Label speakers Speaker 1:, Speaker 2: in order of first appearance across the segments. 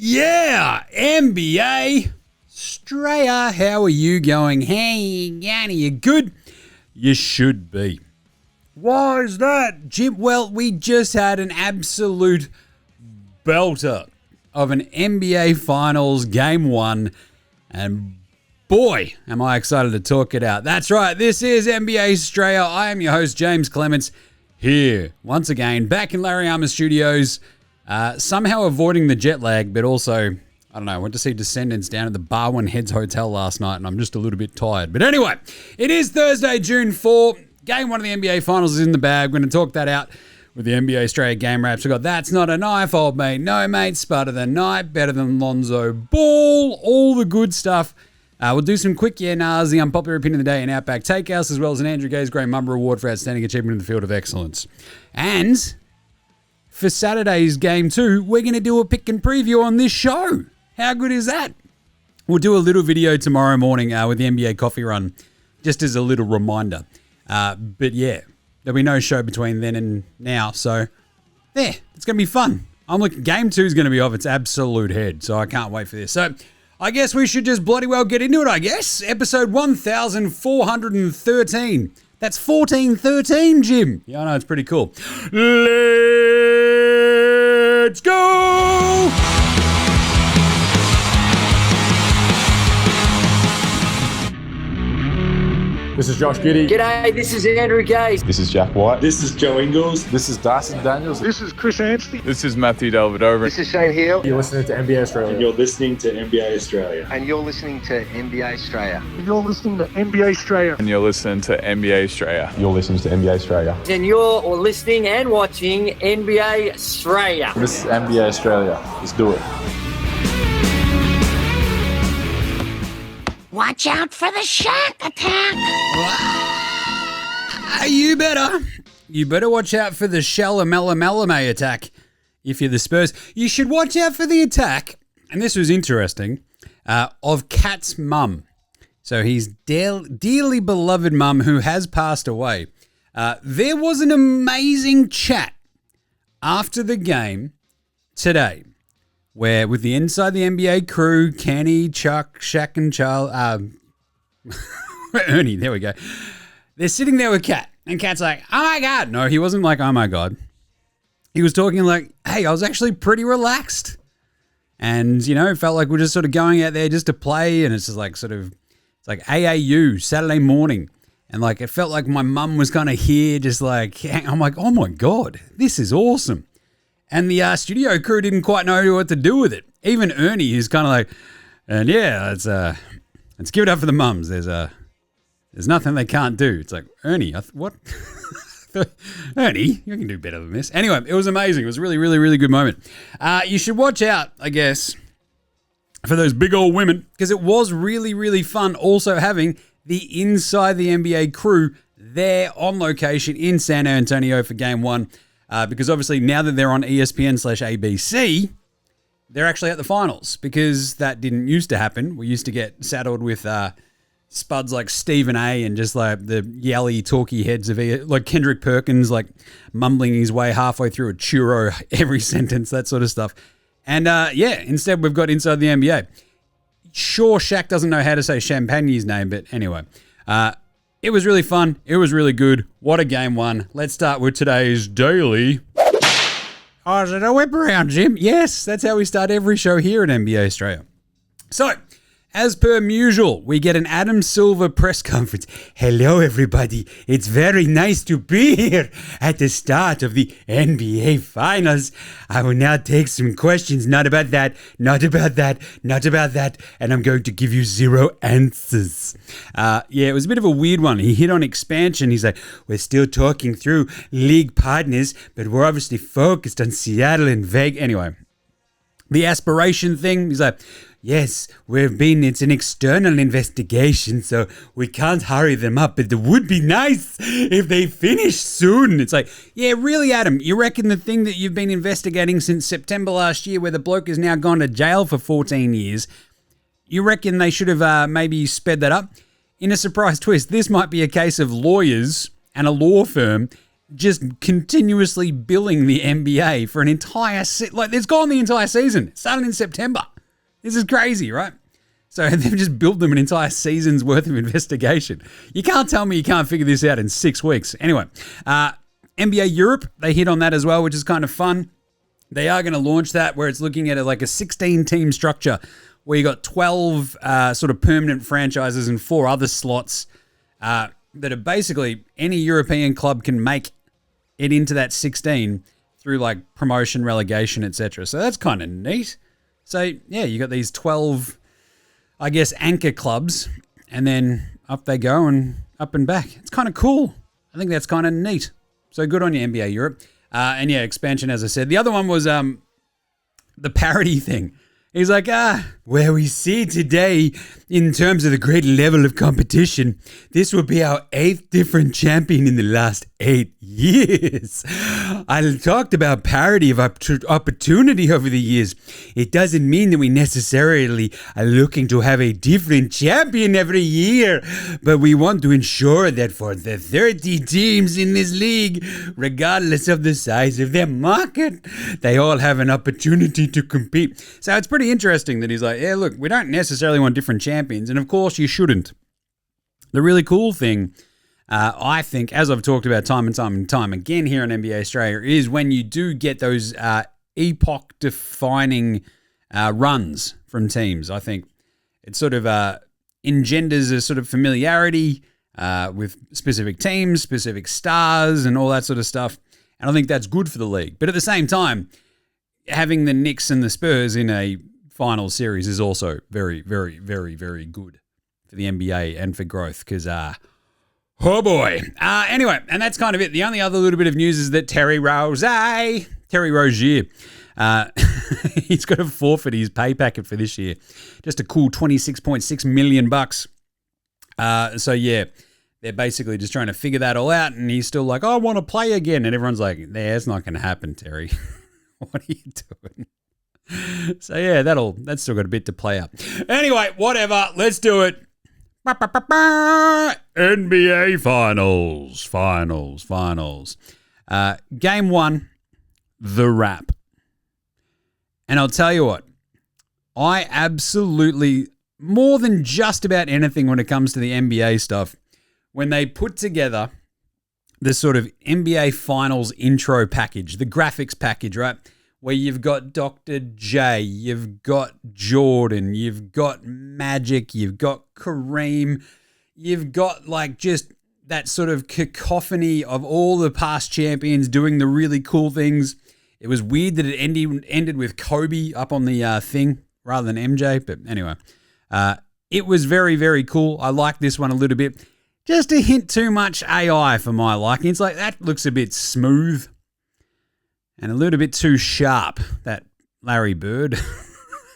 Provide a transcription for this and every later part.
Speaker 1: Yeah, NBA. Straya, how are you going? Hey, Yanni, you good? You should be. Why is that, Jim? Well, we just had an absolute belter of an NBA Finals Game 1, and boy, am I excited to talk it out. That's right, this is NBA Straya. I am your host, James Clements, here once again, back in Larry Armour Studios, somehow avoiding the jet lag, but also, I don't know, I went to see Descendants down at the Barwon Heads Hotel last night, and I'm just a little bit tired. But anyway, it is Thursday, June 4. Game 1 of the NBA Finals is in the bag. We're going to talk that out with the NBA Straya game wraps. We've got That's Not a Knife, Old Mate, No Mate, Spud of the Night, Better Than Lonzo Ball, all the good stuff. We'll do some quick yeah-nahs, the unpopular opinion of the day, and Outback Takehouse, as well as an Andrew Gay's Great MAMBA Award for Outstanding Achievement in the Field of Excellence. And for Saturday's Game 2, we're going to do a pick and preview on this show. How good is that? We'll do a little video tomorrow morning with the NBA Coffee Run, just as a little reminder. But yeah, there'll be no show between then and now, so there, it's going to be fun. I'm looking, Game 2 is going to be off its absolute head, so I can't wait for this. So I guess we should just bloody well get into it, I guess. Episode 1413. That's 1413, Jim. Yeah, I know, it's pretty cool. Let's go!
Speaker 2: This is Josh Giddey.
Speaker 3: G'day, this is Andrew Gay.
Speaker 4: This is Jack White.
Speaker 5: This is Joe Ingles.
Speaker 2: This is Darcy Daniels.
Speaker 6: This is Chris Anstey.
Speaker 7: This is Matthew Delvedova.
Speaker 3: This is Shane Hill.
Speaker 2: You're listening to NBA Australia.
Speaker 5: And you're listening to NBA Australia.
Speaker 3: And you're listening to NBA Straya.
Speaker 6: And you're listening to NBA Australia.
Speaker 7: And you're listening to NBA Straya.
Speaker 4: You're listening to NBA Australia.
Speaker 3: And you're listening and watching NBA Straya.
Speaker 4: This is NBA Australia. Let's do it.
Speaker 8: Watch out for the shark attack.
Speaker 1: You better watch out for the Shalamalame attack if you're the Spurs. You should watch out for the attack, and this was interesting, of Cat's mum. So his dearly beloved mum who has passed away. There was an amazing chat after the game today where with the Inside the NBA crew, Kenny, Chuck, Shaq, and Charles, Ernie, there we go. They're sitting there with Kat, and Kat's like, oh my God. No, he wasn't like, oh my God. He was talking like, hey, I was actually pretty relaxed. And, you know, felt like we're just sort of going out there just to play, and it's just like sort of, it's like AAU, Saturday morning. And like, it felt like my mum was kind of here, just like, I'm like, oh my God, this is awesome. And the studio crew didn't quite know what to do with it. Even Ernie, who's kind of like, and yeah, let's give it up for the mums. There's nothing they can't do. It's like, Ernie, what? Ernie, you can do better than this. Anyway, it was amazing. It was a really, really, really good moment. You should watch out, I guess, for those big old women, because it was really, really fun also having the Inside the NBA crew there on location in San Antonio for Game 1. Because obviously now that they're on ESPN/ABC, they're actually at the finals, because that didn't used to happen. We used to get saddled with spuds like Stephen A and just like the yelly, talky heads of like Kendrick Perkins, like mumbling his way halfway through a churro every sentence, that sort of stuff. And yeah, instead we've got Inside the NBA. Sure, Shaq doesn't know how to say Champagne's name, but anyway. It was really fun. It was really good. What a Game 1. Let's start with today's daily. Oh, is it a whip around, Jim? Yes, that's how we start every show here at NBA Australia. So, as per usual, we get an Adam Silver press conference. Hello, everybody. It's very nice to be here at the start of the NBA Finals. I will now take some questions, not about that, not about that, not about that, and I'm going to give you 0 answers. Yeah, it was a bit of a weird one. He hit on expansion. He's like, we're still talking through league partners, but we're obviously focused on Seattle and Vegas. Anyway, the aspiration thing, he's like, yes, it's an external investigation, so we can't hurry them up, but it would be nice if they finish soon. It's like, yeah, really, Adam, you reckon the thing that you've been investigating since September last year, where the bloke has now gone to jail for 14 years, you reckon they should have maybe sped that up? In a surprise twist, this might be a case of lawyers and a law firm just continuously billing the NBA for an entire it's gone the entire season. It started in September. This is crazy, right? So they've just built them an entire season's worth of investigation. You can't tell me you can't figure this out in 6 weeks. Anyway, NBA Europe, they hit on that as well, which is kind of fun. They are going to launch that where it's looking at a 16-team structure where you got 12 sort of permanent franchises and 4 other slots that are basically any European club can make it into that 16 through like promotion, relegation, etc. So that's kind of neat. So yeah, you got these 12, I guess, anchor clubs, and then up they go and up and back. It's kind of cool. I think that's kind of neat. So good on you, NBA Europe. And yeah, expansion, as I said. The other one was the parody thing. He's like, where we see today, in terms of the great level of competition, this will be our 8th different champion in the last 8 years. I talked about parity of opportunity over the years. It doesn't mean that we necessarily are looking to have a different champion every year, but we want to ensure that for the 30 teams in this league, regardless of the size of their market, they all have an opportunity to compete. So it's pretty interesting that he's like, yeah, look, we don't necessarily want different champions, and of course you shouldn't. The really cool thing, I think, as I've talked about time and time again here on NBA Australia, is when you do get those epoch-defining runs from teams. I think it sort of engenders a sort of familiarity with specific teams, specific stars, and all that sort of stuff, and I think that's good for the league. But at the same time, having the Knicks and the Spurs in a final series is also very, very, very, very good for the NBA and for growth because, oh boy. Anyway, and that's kind of it. The only other little bit of news is that Terry Rozier, he's got to forfeit his pay packet for this year. Just a cool $26.6 million. So yeah, they're basically just trying to figure that all out, and he's still like, I want to play again. And everyone's like, yeah, it's not going to happen, Terry. What are you doing? So yeah, that's still got a bit to play up. Anyway, whatever. Let's do it. NBA Finals. Game 1, the wrap. And I'll tell you what, I absolutely, more than just about anything when it comes to the NBA stuff, when they put together the sort of NBA Finals intro package, the graphics package, right? Where you've got Dr. J, you've got Jordan, you've got Magic, you've got Kareem, you've got like just that sort of cacophony of all the past champions doing the really cool things. It was weird that it ended with Kobe up on the thing rather than MJ, but anyway. It was very, very cool. I like this one a little bit. Just a hint too much AI for my liking. It's like, that looks a bit smooth and a little bit too sharp, that Larry Bird.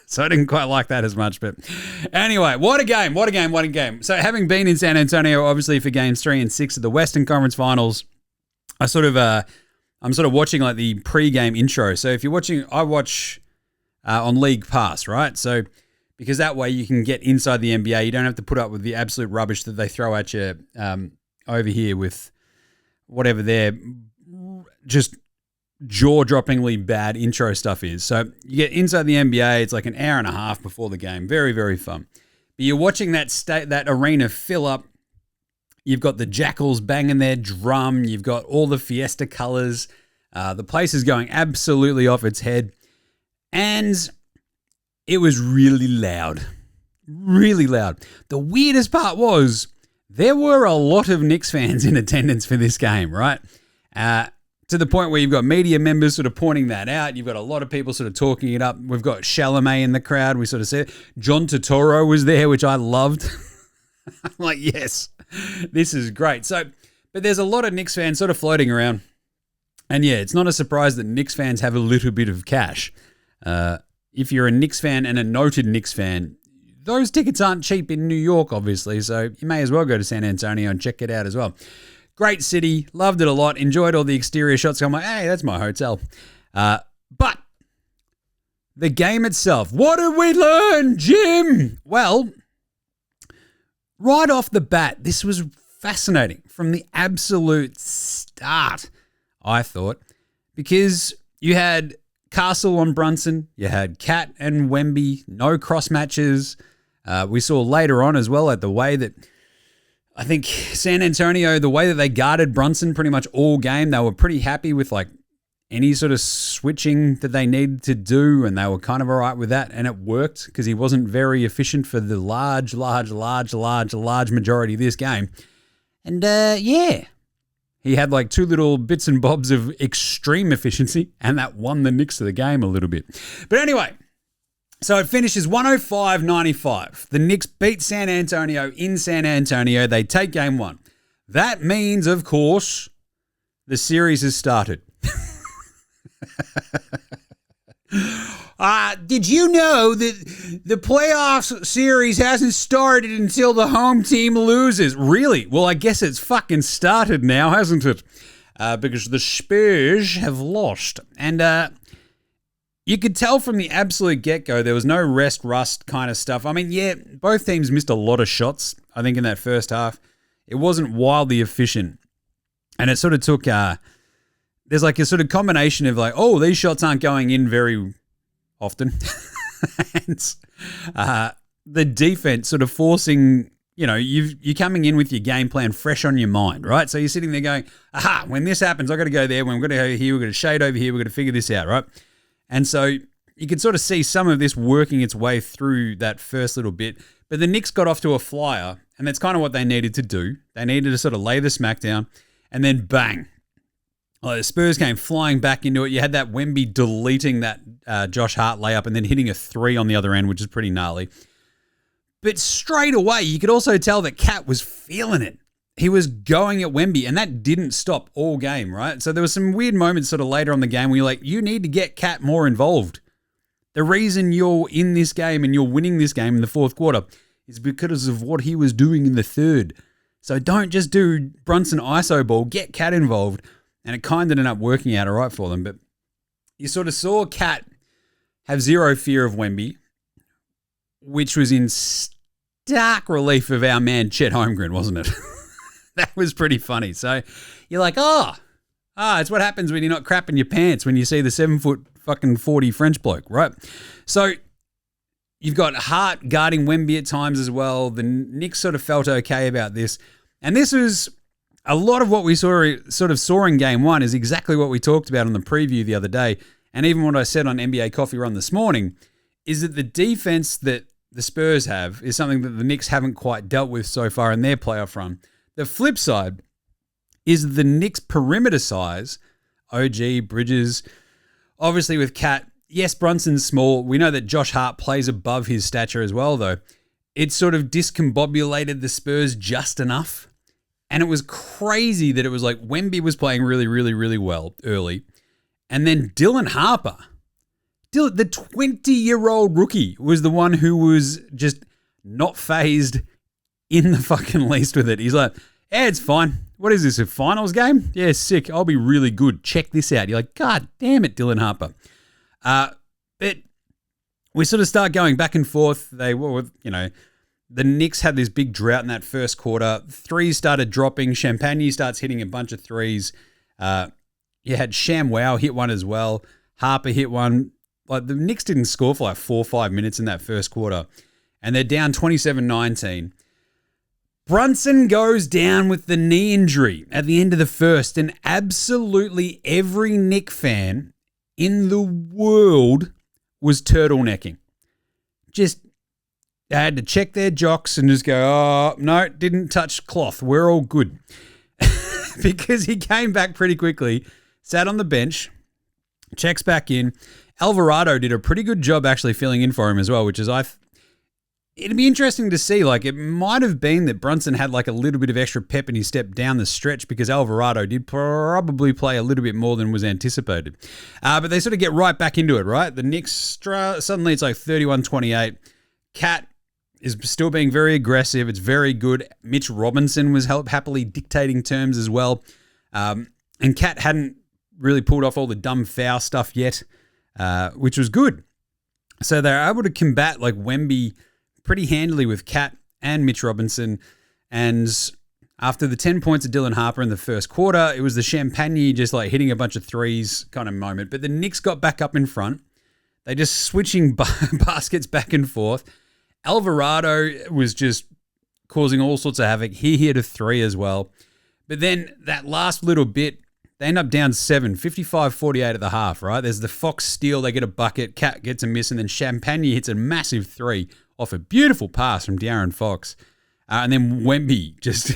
Speaker 1: So I didn't quite like that as much. But anyway, what a game. So having been in San Antonio, obviously, for games 3 and 6 of the Western Conference Finals, I'm sort of watching like the pre-game intro. So if you're watching, I watch on League Pass, right? So because that way you can get inside the NBA. You don't have to put up with the absolute rubbish that they throw at you over here with whatever their just jaw-droppingly bad intro stuff is. So you get inside the NBA. It's like an hour and a half before the game. Very, very fun. But you're watching that arena fill up. You've got the Jackals banging their drum. You've got all the Fiesta colors. The place is going absolutely off its head. And it was really loud. Really loud. The weirdest part was there were a lot of Knicks fans in attendance for this game, right? To the point where you've got media members sort of pointing that out. You've got a lot of people sort of talking it up. We've got Chalamet in the crowd. We sort of said John Turturro was there, which I loved. I'm like, yes, this is great. So, but there's a lot of Knicks fans sort of floating around. And yeah, it's not a surprise that Knicks fans have a little bit of cash. If you're a Knicks fan and a noted Knicks fan, those tickets aren't cheap in New York, obviously. So you may as well go to San Antonio and check it out as well. Great city, loved it a lot, enjoyed all the exterior shots. I'm like, hey, that's my hotel. But the game itself, what did we learn, Jim? Well, right off the bat, this was fascinating from the absolute start. I thought, because you had Castle on Brunson, you had Cat and Wemby, no cross matches. We saw later on as well, like the way that I think San Antonio, the way that they guarded Brunson pretty much all game, they were pretty happy with like any sort of switching that they needed to do, and they were kind of all right with that, and it worked because he wasn't very efficient for the large majority of this game. And yeah, he had like two little bits and bobs of extreme efficiency, and that won the Knicks of the game a little bit. But anyway, so it finishes 105-95. The Knicks beat San Antonio in San Antonio. They take game one. That means, of course, the series has started. Did you know that the playoffs series hasn't started until the home team loses? Really? Well, I guess it's fucking started now, hasn't it? Because the Spurs have lost. And you could tell from the absolute get-go there was no rest-rust kind of stuff. I mean, yeah, both teams missed a lot of shots, I think, in that first half. It wasn't wildly efficient. And it sort of took... there's like a sort of combination of like, oh, these shots aren't going in very often. And the defense sort of forcing, you're coming in with your game plan fresh on your mind, right? So you're sitting there going, aha, when this happens, I've got to go there. When we're going to go here, we're going to shade over here. We're going to figure this out, right? And so you could sort of see some of this working its way through that first little bit. But the Knicks got off to a flyer, and that's kind of what they needed to do. They needed to sort of lay the smack down, and then bang. The Spurs came flying back into it. You had that Wemby deleting that Josh Hart layup and then hitting a three on the other end, which is pretty gnarly. But straight away, you could also tell that Cat was feeling it. He was going at Wemby, and that didn't stop all game, right? So there were some weird moments sort of later on the game where you're like, you need to get Cat more involved. The reason you're in this game and you're winning this game in the fourth quarter is because of what he was doing in the third. So don't just do Brunson ISO ball, get Cat involved. And it kind of ended up working out all right for them. But you sort of saw Cat have zero fear of Wemby, which was in stark relief of our man Chet Holmgren, wasn't it? That was pretty funny. So you're like, it's what happens when you're not crapping your pants when you see the 7-foot fucking 40 French bloke, right? So you've got Hart guarding Wemby at times as well. The Knicks sort of felt okay about this. And this was... a lot of what we saw in game one is exactly what we talked about on the preview the other day, and even what I said on NBA Coffee Run this morning, is that the defense that the Spurs have is something that the Knicks haven't quite dealt with so far in their playoff run. The flip side is the Knicks' perimeter size, OG, Bridges, obviously with Cat, yes, Brunson's small. We know that Josh Hart plays above his stature as well, though. It sort of discombobulated the Spurs just enough. And it was crazy that it was like Wemby was playing really, really, really well early. And then Dylan Harper, the 20-year-old rookie, was the one who was just not phased in the fucking least with it. He's like, yeah, it's fine. What is this, a finals game? Yeah, sick. I'll be really good. Check this out. You're like, God damn it, Dylan Harper. But we sort of start going back and forth. The Knicks had this big drought in that first quarter. Threes started dropping. Champagne starts hitting a bunch of threes. You had ShamWow hit one as well. Harper hit one. Like the Knicks didn't score for like 4 or 5 minutes in that first quarter. And they're down 27-19. Brunson goes down with the knee injury at the end of the first. And absolutely every Knick fan in the world was turtlenecking. They had to check their jocks and just go, oh, no, didn't touch cloth. We're all good. Because he came back pretty quickly, sat on the bench, checks back in. Alvarado did a pretty good job actually filling in for him as well, which is, it'd be interesting to see. Like, it might have been that Brunson had like a little bit of extra pep in his step down the stretch because Alvarado did probably play a little bit more than was anticipated. But they sort of get right back into it, right? The Knicks, suddenly it's like 31-28. Cat is still being very aggressive. It's very good. Mitch Robinson was happily dictating terms as well. And Cat hadn't really pulled off all the dumb foul stuff yet, which was good. So they're able to combat like Wemby pretty handily with Cat and Mitch Robinson. And After the 10 points of Dylan Harper in the first quarter, it was the Champagne just like hitting a bunch of threes kind of moment. But the Knicks got back up in front. They just switching baskets back and forth. Alvarado was just causing all sorts of havoc. He hit a three as well. But then that last little bit, they end up down 7, 55-48 at the half, right? There's the Fox steal. They get a bucket. Cat gets a miss, and then Champagne hits a massive three off a beautiful pass from De'Aaron Fox. And then Wemby just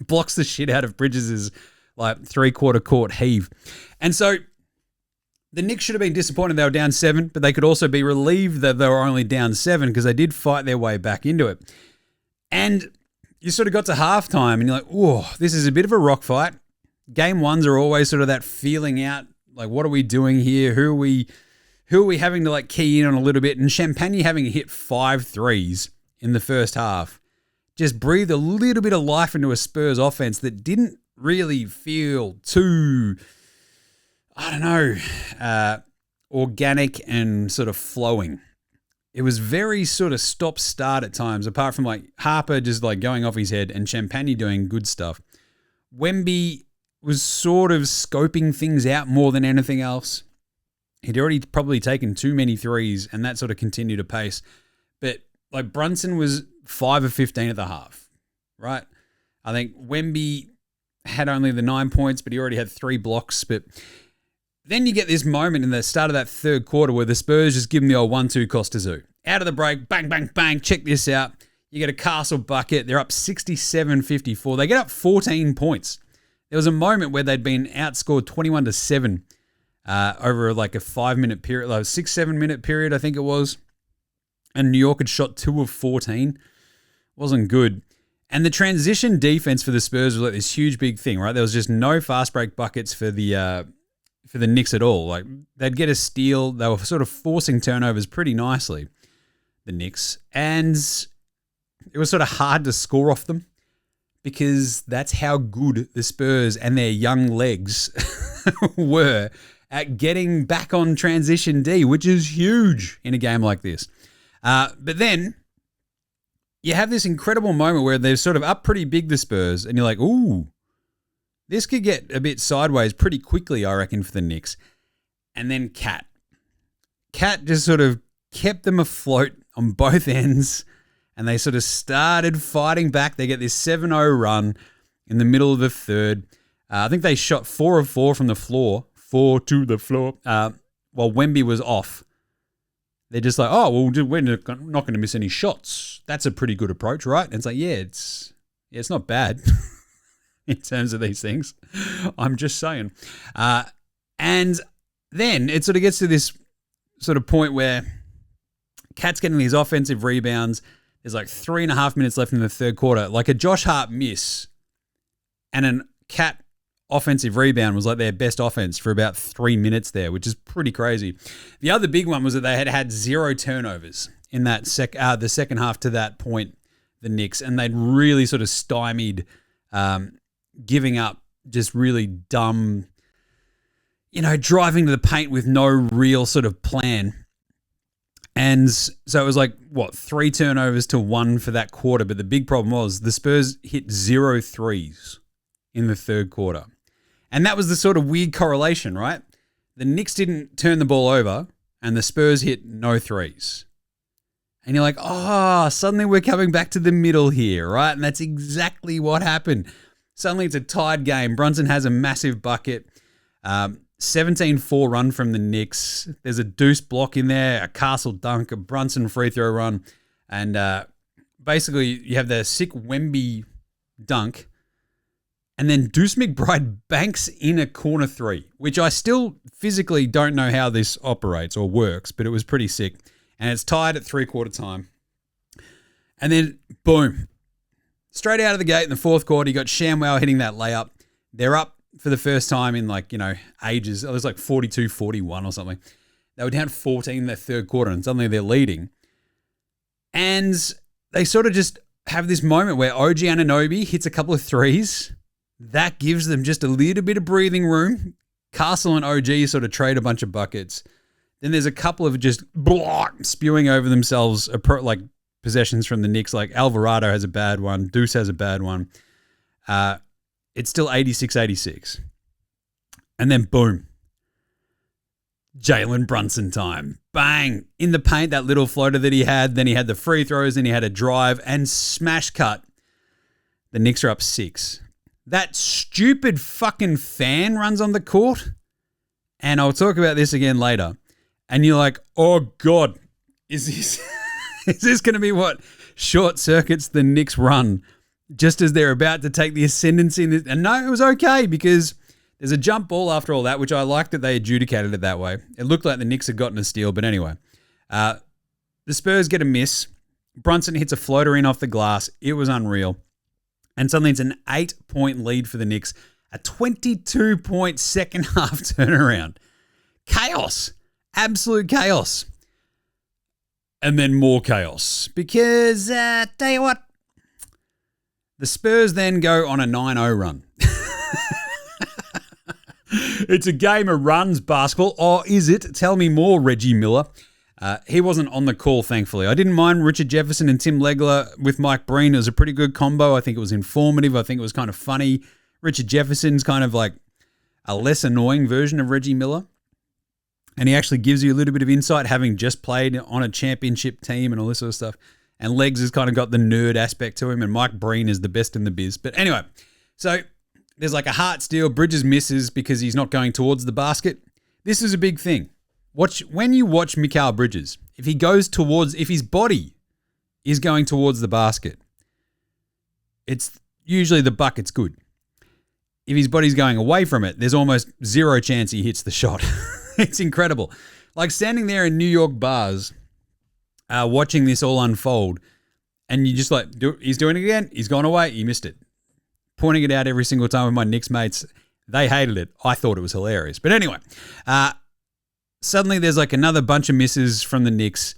Speaker 1: blocks the shit out of Bridges' like three-quarter court heave. And so the Knicks should have been disappointed they were down 7, but they could also be relieved that they were only down 7 because they did fight their way back into it. And you sort of got to halftime and you're like, oh, this is a bit of a rock fight. Game ones are always sort of that feeling out, like, what are we doing here? Who are we having to like key in on a little bit? And Champagne having hit 5 threes in the first half just breathed a little bit of life into a Spurs offense that didn't really feel too, I don't know, organic and sort of flowing. It was very sort of stop-start at times, apart from like Harper just like going off his head and Champagne doing good stuff. Wemby was sort of scoping things out more than anything else. He'd already probably taken too many threes and that sort of continued to pace. But like Brunson was 5 of 15 at the half, right? I think Wemby had only the 9 points, but he already had 3 blocks. But then you get this moment in the start of that third quarter where the Spurs just give him the old 1-2 Costa Zoo. Out of the break, bang, bang, bang, check this out. You get a Castle bucket. They're up 67-54. They get up 14 points. There was a moment where they'd been outscored 21-7 over like a 5-minute period, like a 6-7 minute period, I think it was. And New York had shot 2 of 14. Wasn't good. And the transition defense for the Spurs was like this huge big thing, right? There was just no fast break buckets for the Knicks at all. Like they'd get a steal. They were sort of forcing turnovers pretty nicely, the Knicks. And it was sort of hard to score off them because that's how good the Spurs and their young legs were at getting back on transition D, which is huge in a game like this. But then you have this incredible moment where they're sort of up pretty big, the Spurs, and you're like, ooh, this could get a bit sideways pretty quickly, I reckon, for the Knicks. And then Cat just sort of kept them afloat on both ends, and they sort of started fighting back. They get this 7-0 run in the middle of the third. I think they shot 4 of 4 from the floor, 4 to the floor, while Wemby was off. They're just like, oh, well, we're not going to miss any shots. That's a pretty good approach, right? And it's like, yeah, it's not bad in terms of these things. I'm just saying. And then it sort of gets to this sort of point where Cat's getting these offensive rebounds. There's like 3.5 minutes left in the third quarter. Like a Josh Hart miss and an Cat offensive rebound was like their best offense for about 3 minutes there, which is pretty crazy. The other big one was that they had 0 turnovers in that the second half to that point, the Knicks, and they'd really sort of stymied giving up just really dumb, driving to the paint with no real sort of plan. And so it was like, 3 turnovers to 1 for that quarter. But the big problem was the Spurs hit 0 threes in the third quarter. And that was the sort of weird correlation, right? The Knicks didn't turn the ball over and the Spurs hit no threes. And you're like, oh, suddenly we're coming back to the middle here, right? And that's exactly what happened. Suddenly it's a tied game. Brunson has a massive bucket. 17-4 run from the Knicks. There's a Deuce block in there, a Castle dunk, a Brunson free throw run. And basically you have the sick Wemby dunk. And then Deuce McBride banks in a corner 3, which I still physically don't know how this operates or works, but it was pretty sick. And it's tied at 3/4 time. And then, boom. Straight out of the gate in the fourth quarter, you got Shamwow hitting that layup. They're up for the first time in ages. It was like 42-41 or something. They were down 14 in their third quarter, and suddenly they're leading. And they sort of just have this moment where OG Anunoby hits a couple of threes. That gives them just a little bit of breathing room. Castle and OG sort of trade a bunch of buckets. Then there's a couple of just spewing over themselves like possessions from the Knicks. Like Alvarado has a bad one. Deuce has a bad one. It's still 86-86. And then boom. Jalen Brunson time. Bang. In the paint, that little floater that he had. Then he had the free throws. Then he had a drive and smash cut. The Knicks are up 6. That stupid fucking fan runs on the court. And I'll talk about this again later. And you're like, oh God, is this going to be what short circuits the Knicks run just as they're about to take the ascendancy? And no, it was okay because there's a jump ball after all that, which I like that they adjudicated it that way. It looked like the Knicks had gotten a steal, but anyway. The Spurs get a miss. Brunson hits a floater in off the glass. It was unreal. And suddenly it's an 8-point lead for the Knicks. A 22-point second half turnaround. Chaos. Absolute chaos. And then more chaos. Because, tell you what, the Spurs then go on a 9-0 run. It's a game of runs, basketball. Or is it? Tell me more, Reggie Miller. He wasn't on the call, thankfully. I didn't mind Richard Jefferson and Tim Legler with Mike Breen. It was a pretty good combo. I think it was informative. I think it was kind of funny. Richard Jefferson's kind of like a less annoying version of Reggie Miller. And he actually gives you a little bit of insight, having just played on a championship team and all this sort of stuff. And Legs has kind of got the nerd aspect to him, and Mike Breen is the best in the biz. But anyway, so there's like a heart steal. Bridges misses because he's not going towards the basket. This is a big thing. When you watch Mikal Bridges, if his body is going towards the basket, it's usually the bucket's good. If his body's going away from it, there's almost zero chance he hits the shot. It's incredible. Like standing there in New York bars, watching this all unfold, and you just like, he's doing it again. He's gone away. He missed it. Pointing it out every single time with my Knicks mates. They hated it. I thought it was hilarious. But anyway, suddenly there's like another bunch of misses from the Knicks.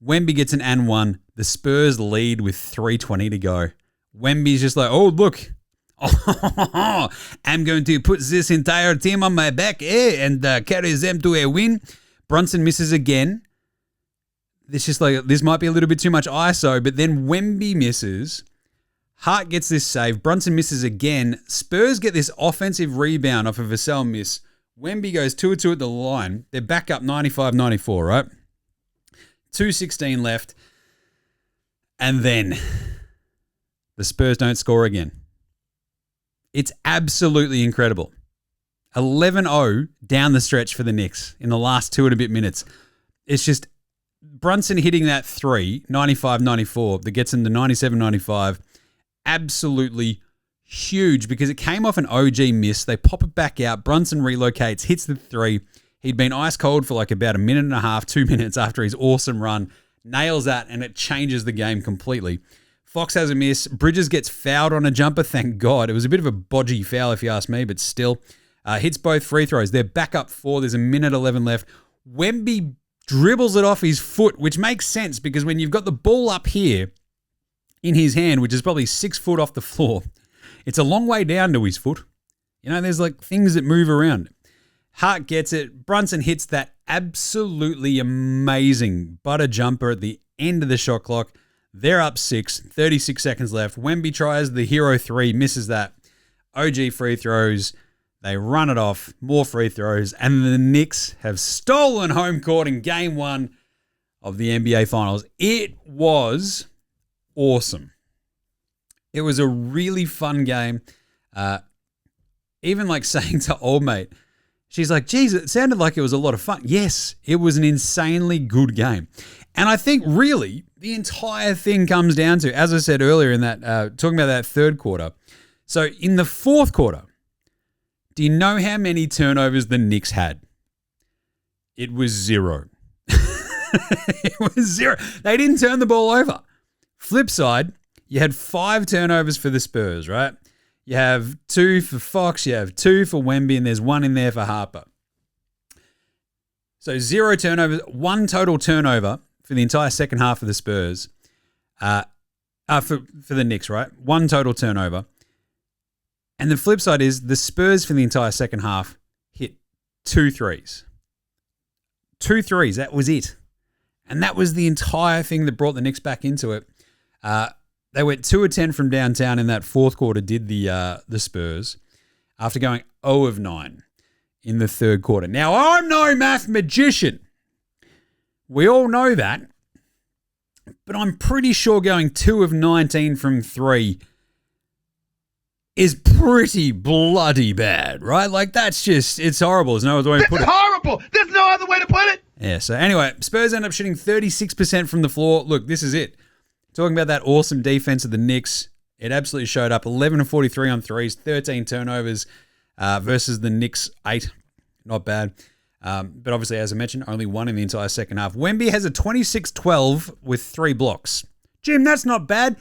Speaker 1: Wemby gets an and one. The Spurs lead with 3:20 to go. Wemby's just like, oh, look. I'm going to put this entire team on my back and carry them to a win. Brunson misses again. This might be a little bit too much ISO, but then Wemby misses. Hart gets this save. Brunson misses again. Spurs get this offensive rebound off a Vassell miss. Wemby goes 2-2 at the line. They're back up 95-94, right? 2:16 left. And then the Spurs don't score again. It's absolutely incredible. 11-0 down the stretch for the Knicks in the last 2 and a bit minutes. It's just Brunson hitting that 3, 95-94, that gets him to 97-95. Absolutely huge because it came off an OG miss. They pop it back out. Brunson relocates, hits the 3. He'd been ice cold for like about a minute and a half, 2 minutes after his awesome run. Nails that, and it changes the game completely. Fox has a miss. Bridges gets fouled on a jumper, thank God. It was a bit of a bodgy foul if you ask me, but still. Hits both free throws. They're back up 4. There's a minute 11 left. Wemby dribbles it off his foot, which makes sense because when you've got the ball up here in his hand, which is probably 6 foot off the floor, it's a long way down to his foot. You know, there's like things that move around. Hart gets it. Brunson hits that absolutely amazing butter jumper at the end of the shot clock. They're up 6, 36 seconds left. Wemby tries the hero 3, misses that. OG free throws. They run it off. More free throws. And the Knicks have stolen home court in game 1 of the NBA Finals. It was awesome. It was a really fun game. Even like saying to old mate, she's like, geez, it sounded like it was a lot of fun. Yes, it was an insanely good game. And I think really the entire thing comes down to, as I said earlier in that, talking about that third quarter. So in the fourth quarter, do you know how many turnovers the Knicks had? It was 0. It was 0. They didn't turn the ball over. Flip side, you had 5 turnovers for the Spurs, right? You have 2 for Fox, you have 2 for Wemby, and there's 1 in there for Harper. So 0 turnovers, 1 total turnover for the entire second half of the Spurs. For the Knicks, right? 1 total turnover. And the flip side is the Spurs for the entire second half hit 2 threes. 2 threes, that was it. And that was the entire thing that brought the Knicks back into it. They went 2 of 10 from downtown in that fourth quarter, did the Spurs, after going 0 of 9 in the third quarter. Now, I'm no math magician. We all know that. But I'm pretty sure going 2 of 19 from 3 is pretty bloody bad, right? Like, that's just, it's horrible. There's no other way to put it.
Speaker 9: Horrible. There's no other way to put it.
Speaker 1: Yeah, so anyway, Spurs end up shooting 36% from the floor. Look, this is it. Talking about that awesome defense of the Knicks, it absolutely showed up. 11 of 43 on threes, 13 turnovers versus the Knicks 8. Not bad. But obviously, as I mentioned, only 1 in the entire second half. Wemby has a 26-12 with 3 blocks. Jim, that's not bad.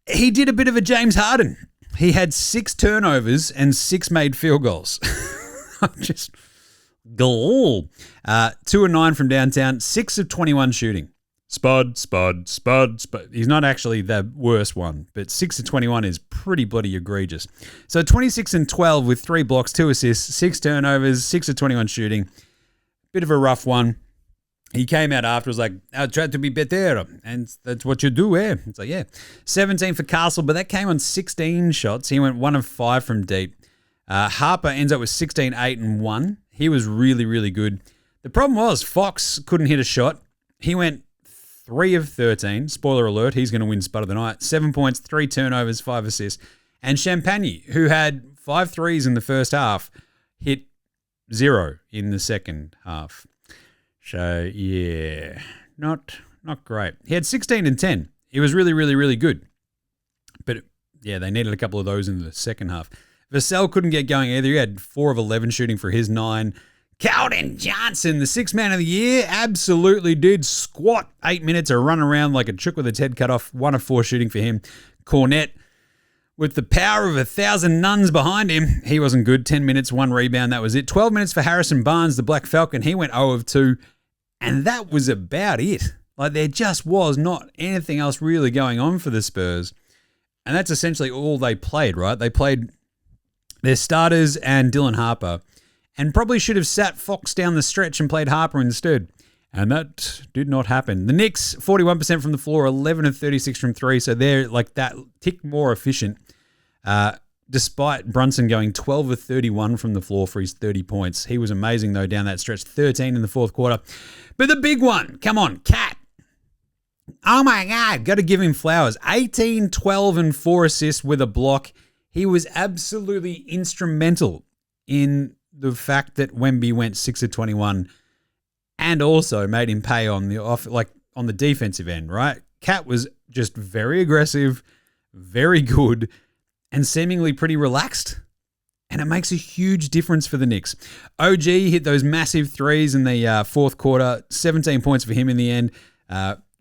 Speaker 1: He did a bit of a James Harden. He had 6 turnovers and 6 made field goals. Just goal. 2 of 9 from downtown, 6 of 21 shooting. Spud. He's not actually the worst one, but 6 of 21 is pretty bloody egregious. So 26 and 12 with 3 blocks, 2 assists, 6 turnovers, 6 of 21 shooting. Bit of a rough one. He came out after, was like, I tried to be better, and that's what you do, eh? It's like, yeah. 17 for Castle, but that came on 16 shots. He went 1 of 5 from deep. Harper ends up with 16, 8, and 1. He was really, really good. The problem was Fox couldn't hit a shot. He went 3 of 13. Spoiler alert, he's going to win Spud of the Night. 7 points, 3 turnovers, 5 assists. And Champagne, who had 5 threes in the first half, hit 0 in the second half. So, yeah, not great. He had 16 and 10. He was really, really, really good. But, yeah, they needed a couple of those in the second half. Vassell couldn't get going either. He had 4 of 11 shooting for his 9. Calvin Johnson, the 6th man of the year, absolutely did squat 8 minutes or run around like a chook with its head cut off. 1 of 4 shooting for him. Cornette, with the power of 1,000 nuns behind him, he wasn't good. 10 minutes, 1 rebound, that was it. 12 minutes for Harrison Barnes, the Black Falcon. He went 0 of 2, and that was about it. Like, there just was not anything else really going on for the Spurs. And that's essentially all they played, right? They played their starters and Dylan Harper, and probably should have sat Fox down the stretch and played Harper instead. And that did not happen. The Knicks, 41% from the floor, 11 of 36 from 3, so they're like that tick more efficient, despite Brunson going 12 of 31 from the floor for his 30 points. He was amazing, though, down that stretch, 13 in the fourth quarter. But the big one, come on, Cat. Oh, my God, got to give him flowers. 18, 12, and 4 assists with a block. He was absolutely instrumental in the fact that Wemby went 6 of 21 and also made him pay on the defensive end, right? Cat was just very aggressive, very good, and seemingly pretty relaxed. And it makes a huge difference for the Knicks. OG hit those massive threes in the fourth quarter, 17 points for him in the end.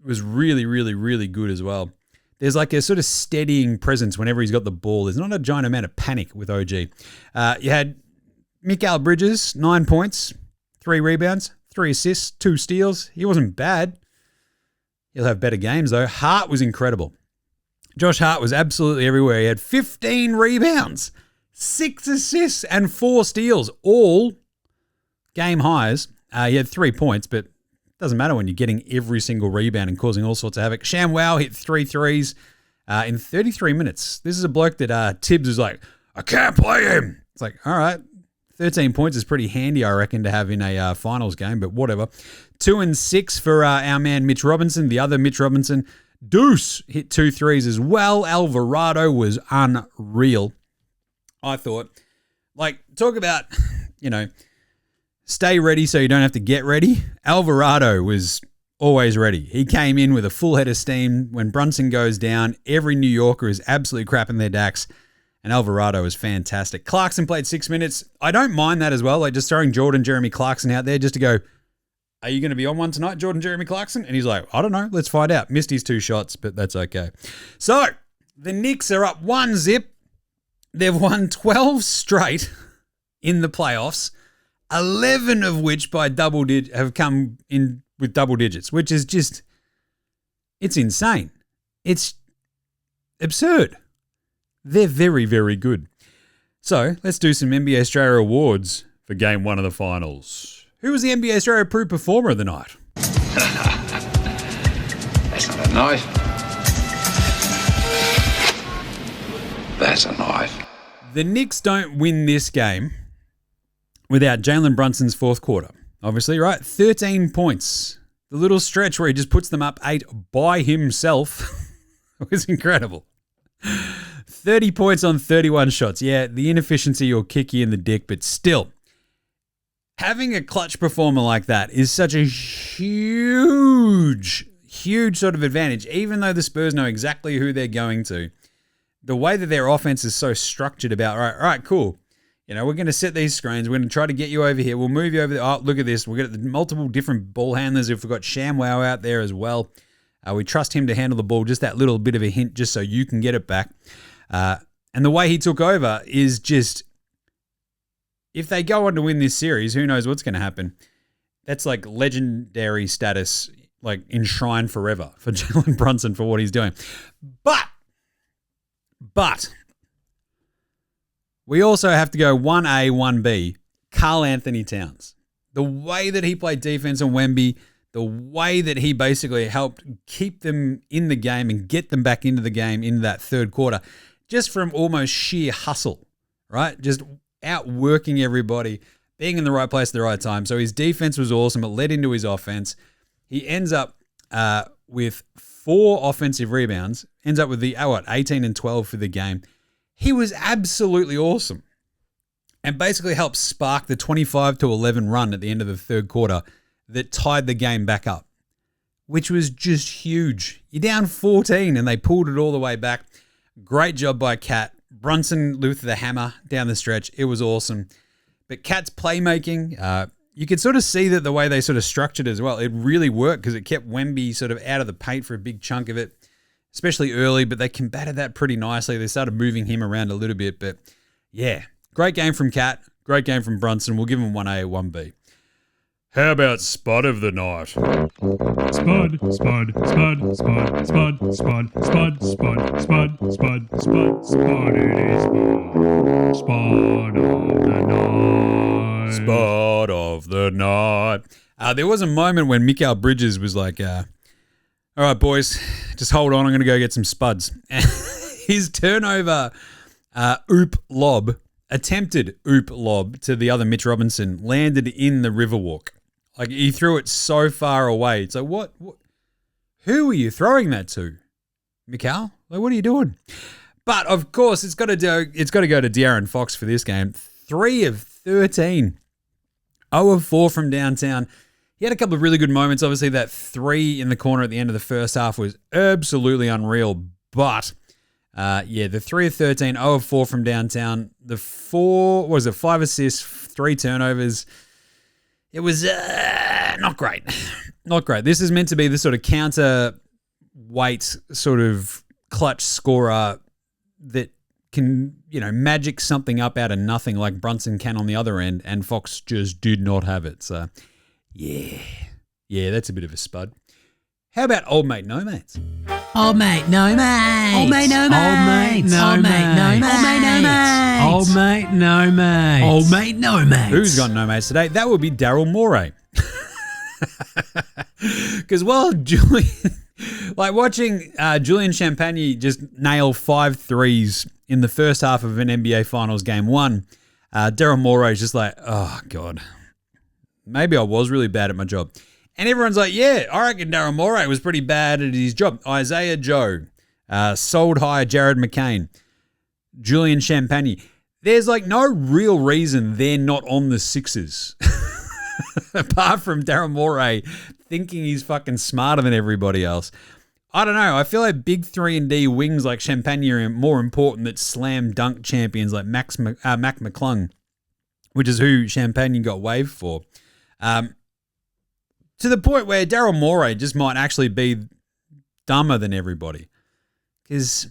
Speaker 1: Was really, really, really good as well. There's like a sort of steadying presence whenever he's got the ball. There's not a giant amount of panic with OG. You had Mikal Bridges, 9 points, 3 rebounds, 3 assists, 2 steals. He wasn't bad. He'll have better games, though. Hart was incredible. Josh Hart was absolutely everywhere. He had 15 rebounds, 6 assists, and 4 steals, all game highs. He had 3 points, but it doesn't matter when you're getting every single rebound and causing all sorts of havoc. ShamWow hit 3 threes in 33 minutes. This is a bloke that Tibbs is like, I can't play him. It's like, all right, 13 points is pretty handy, I reckon, to have in a finals game, but whatever. 2 and 6 for our man Mitch Robinson, the other Mitch Robinson. Deuce hit 2 threes as well. Alvarado was unreal, I thought. Like, talk about, stay ready so you don't have to get ready. Alvarado was always ready. He came in with a full head of steam. When Brunson goes down, every New Yorker is absolutely crapping their dacks. And Alvarado was fantastic. Clarkson played 6 minutes. I don't mind that as well. Like, just throwing Jeremy Clarkson out there just to go, are you going to be on one tonight, Jeremy Clarkson? And he's like, I don't know. Let's find out. Missed his 2 shots, but that's okay. So, the Knicks are up 1-0. They've won 12 straight in the playoffs, 11 of which have come in with double digits, which is just, it's insane. It's absurd. They're very, very good. So, let's do some NBA Australia awards for Game 1 of the finals. Who was the NBA Australia Approved Performer of the night?
Speaker 9: That's not a night.
Speaker 10: That's a knife.
Speaker 1: The Knicks don't win this game without Jalen Brunson's fourth quarter. Obviously, right? 13 points. The little stretch where he just puts them up 8 by himself was incredible. 30 points on 31 shots. Yeah, the inefficiency will kick you in the dick, but still, having a clutch performer like that is such a huge sort of advantage, even though the Spurs know exactly who they're going to. The way that their offense is so structured about, all right, cool. You know, we're going to set these screens. We're going to try to get you over here. We'll move you over there. Oh, look at this. We've got multiple different ball handlers. If we've got ShamWow out there as well. We trust him to handle the ball, just that little bit of a hint just so you can get it back. And the way he took over is just, if they go on to win this series, who knows what's going to happen. That's like legendary status, like enshrined forever for Jalen Brunson for what he's doing. But we also have to go 1A, 1B, Karl Anthony Towns. The way that he played defense on Wemby, the way that he basically helped keep them in the game and get them back into the game in that third quarter, just from almost sheer hustle, right? Just outworking everybody, being in the right place at the right time. So his defense was awesome. It led into his offense. He ends up with 4 offensive rebounds, ends up with the 18 and 12 for the game. He was absolutely awesome and basically helped spark the 25-11 run at the end of the third quarter that tied the game back up, which was just huge. You're down 14 and they pulled it all the way back. Great job by Cat. Brunson with the hammer down the stretch. It was awesome. But Cat's playmaking, you could sort of see that the way they sort of structured it as well, it really worked because it kept Wemby sort of out of the paint for a big chunk of it, especially early, but they combated that pretty nicely. They started moving him around a little bit, but yeah, great game from Cat, great game from Brunson. We'll give him 1A, 1B. How about Spud of the night?
Speaker 11: Spud, Spud, Spud, Spud, Spud, Spud, Spud, Spud, Spud, Spud, Spud, Spud, it is Spud of the night.
Speaker 1: Spud of the night. There was a moment when Mikal Bridges was like, all right, boys, just hold on. I'm going to go get some spuds. His turnover attempted oop lob to the other Mitch Robinson landed in the Riverwalk. Like, he threw it so far away. It's like, what? Who are you throwing that to? Mikal? Like, what are you doing? But, of course, it's got to go to De'Aaron Fox for this game. 3 of 13. 0 of 4 from downtown. He had a couple of really good moments. Obviously, that 3 in the corner at the end of the first half was absolutely unreal. But, the 3 of 13, 0 of 4 from downtown. The 5 assists, 3 turnovers. It was not great. Not great. This is meant to be the sort of counterweight sort of clutch scorer that can, magic something up out of nothing like Brunson can on the other end, and Fox just did not have it. So, yeah, that's a bit of a spud. How about old mate, no mates?
Speaker 8: Old mate, no mates. Old mate, no mates. Old mate, no mates. Old mate, no mates. Old mate, no mates.
Speaker 1: Who's got no mates today? That would be Daryl Morey. Because while watching Julian Champagny just nail 5 threes in the first half of an NBA Finals game 1, Daryl Morey's just like, oh, God, maybe I was really bad at my job. And everyone's like, yeah, I reckon Daryl Morey was pretty bad at his job. Isaiah Joe, sold high Jared McCain, Julian Champagny. There's like no real reason they're not on the Sixers. Apart from Daryl Morey thinking he's fucking smarter than everybody else. I don't know. I feel like big 3-and-D wings like Champagny are more important than slam dunk champions like Mac McClung, which is who Champagny got waived for. To the point where Daryl Morey just might actually be dumber than everybody. Because,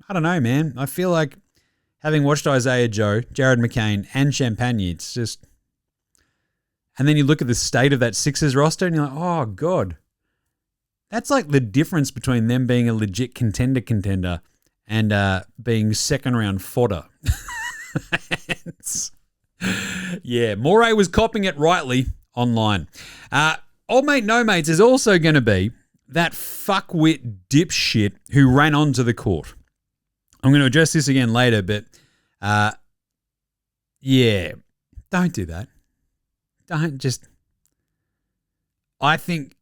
Speaker 1: I don't know, man. I feel like having watched Isaiah Joe, Jared McCain, and Champagny, it's just... And then you look at the state of that Sixers roster and you're like, oh, God. That's like the difference between them being a legit contender and being second-round fodder. Yeah, Morey was copping it rightly online. Old mate no mates is also going to be that fuckwit dipshit who ran onto the court. I'm going to address this again later, but yeah, don't do that. Don't just. I think.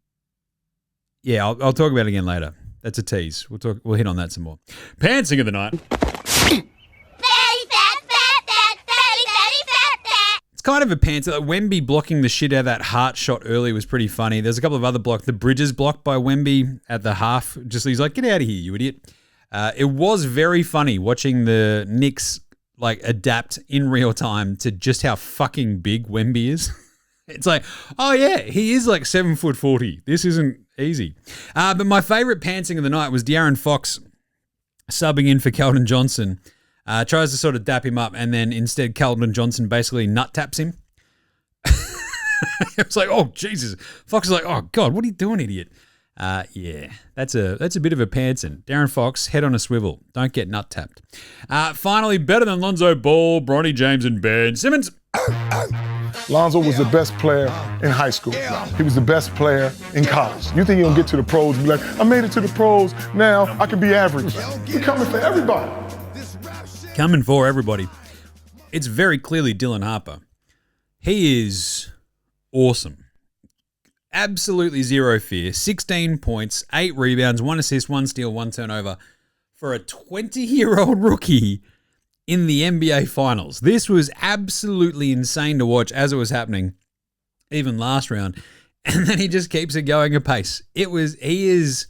Speaker 1: Yeah, I'll talk about it again later. That's a tease. We'll hit on that some more. Pantsing of the night. It's kind of a pants. Like Wemby blocking the shit out of that Hart shot early was pretty funny. There's a couple of other blocks. The Bridges block by Wemby at the half. Just he's like, get out of here, you idiot. It was very funny watching the Knicks like adapt in real time to just how fucking big Wemby is. It's like, oh yeah, he is like 7'40". This isn't easy. But my favorite pantsing of the night was De'Aaron Fox subbing in for Keldon Johnson. Tries to sort of dap him up, and then instead Keldon Johnson basically nut taps him. It's like, oh Jesus! Fox is like, oh God, what are you doing, idiot? Yeah, that's a bit of a pantsing. De'Aaron Fox, head on a swivel. Don't get nut tapped. Finally, better than Lonzo Ball, Bronny James, and Ben Simmons.
Speaker 10: Lonzo was the best player in high school. He was the best player in college. You think he'll get to the pros and be like, I made it to the pros, now I can be average. We're coming for everybody.
Speaker 1: Coming for everybody. It's very clearly Dylan Harper. He is awesome. Absolutely zero fear. 16 points, 8 rebounds, 1 assist, 1 steal, 1 turnover for a 20-year-old rookie in the NBA Finals. This was absolutely insane to watch as it was happening, even last round. And then he just keeps it going apace. There is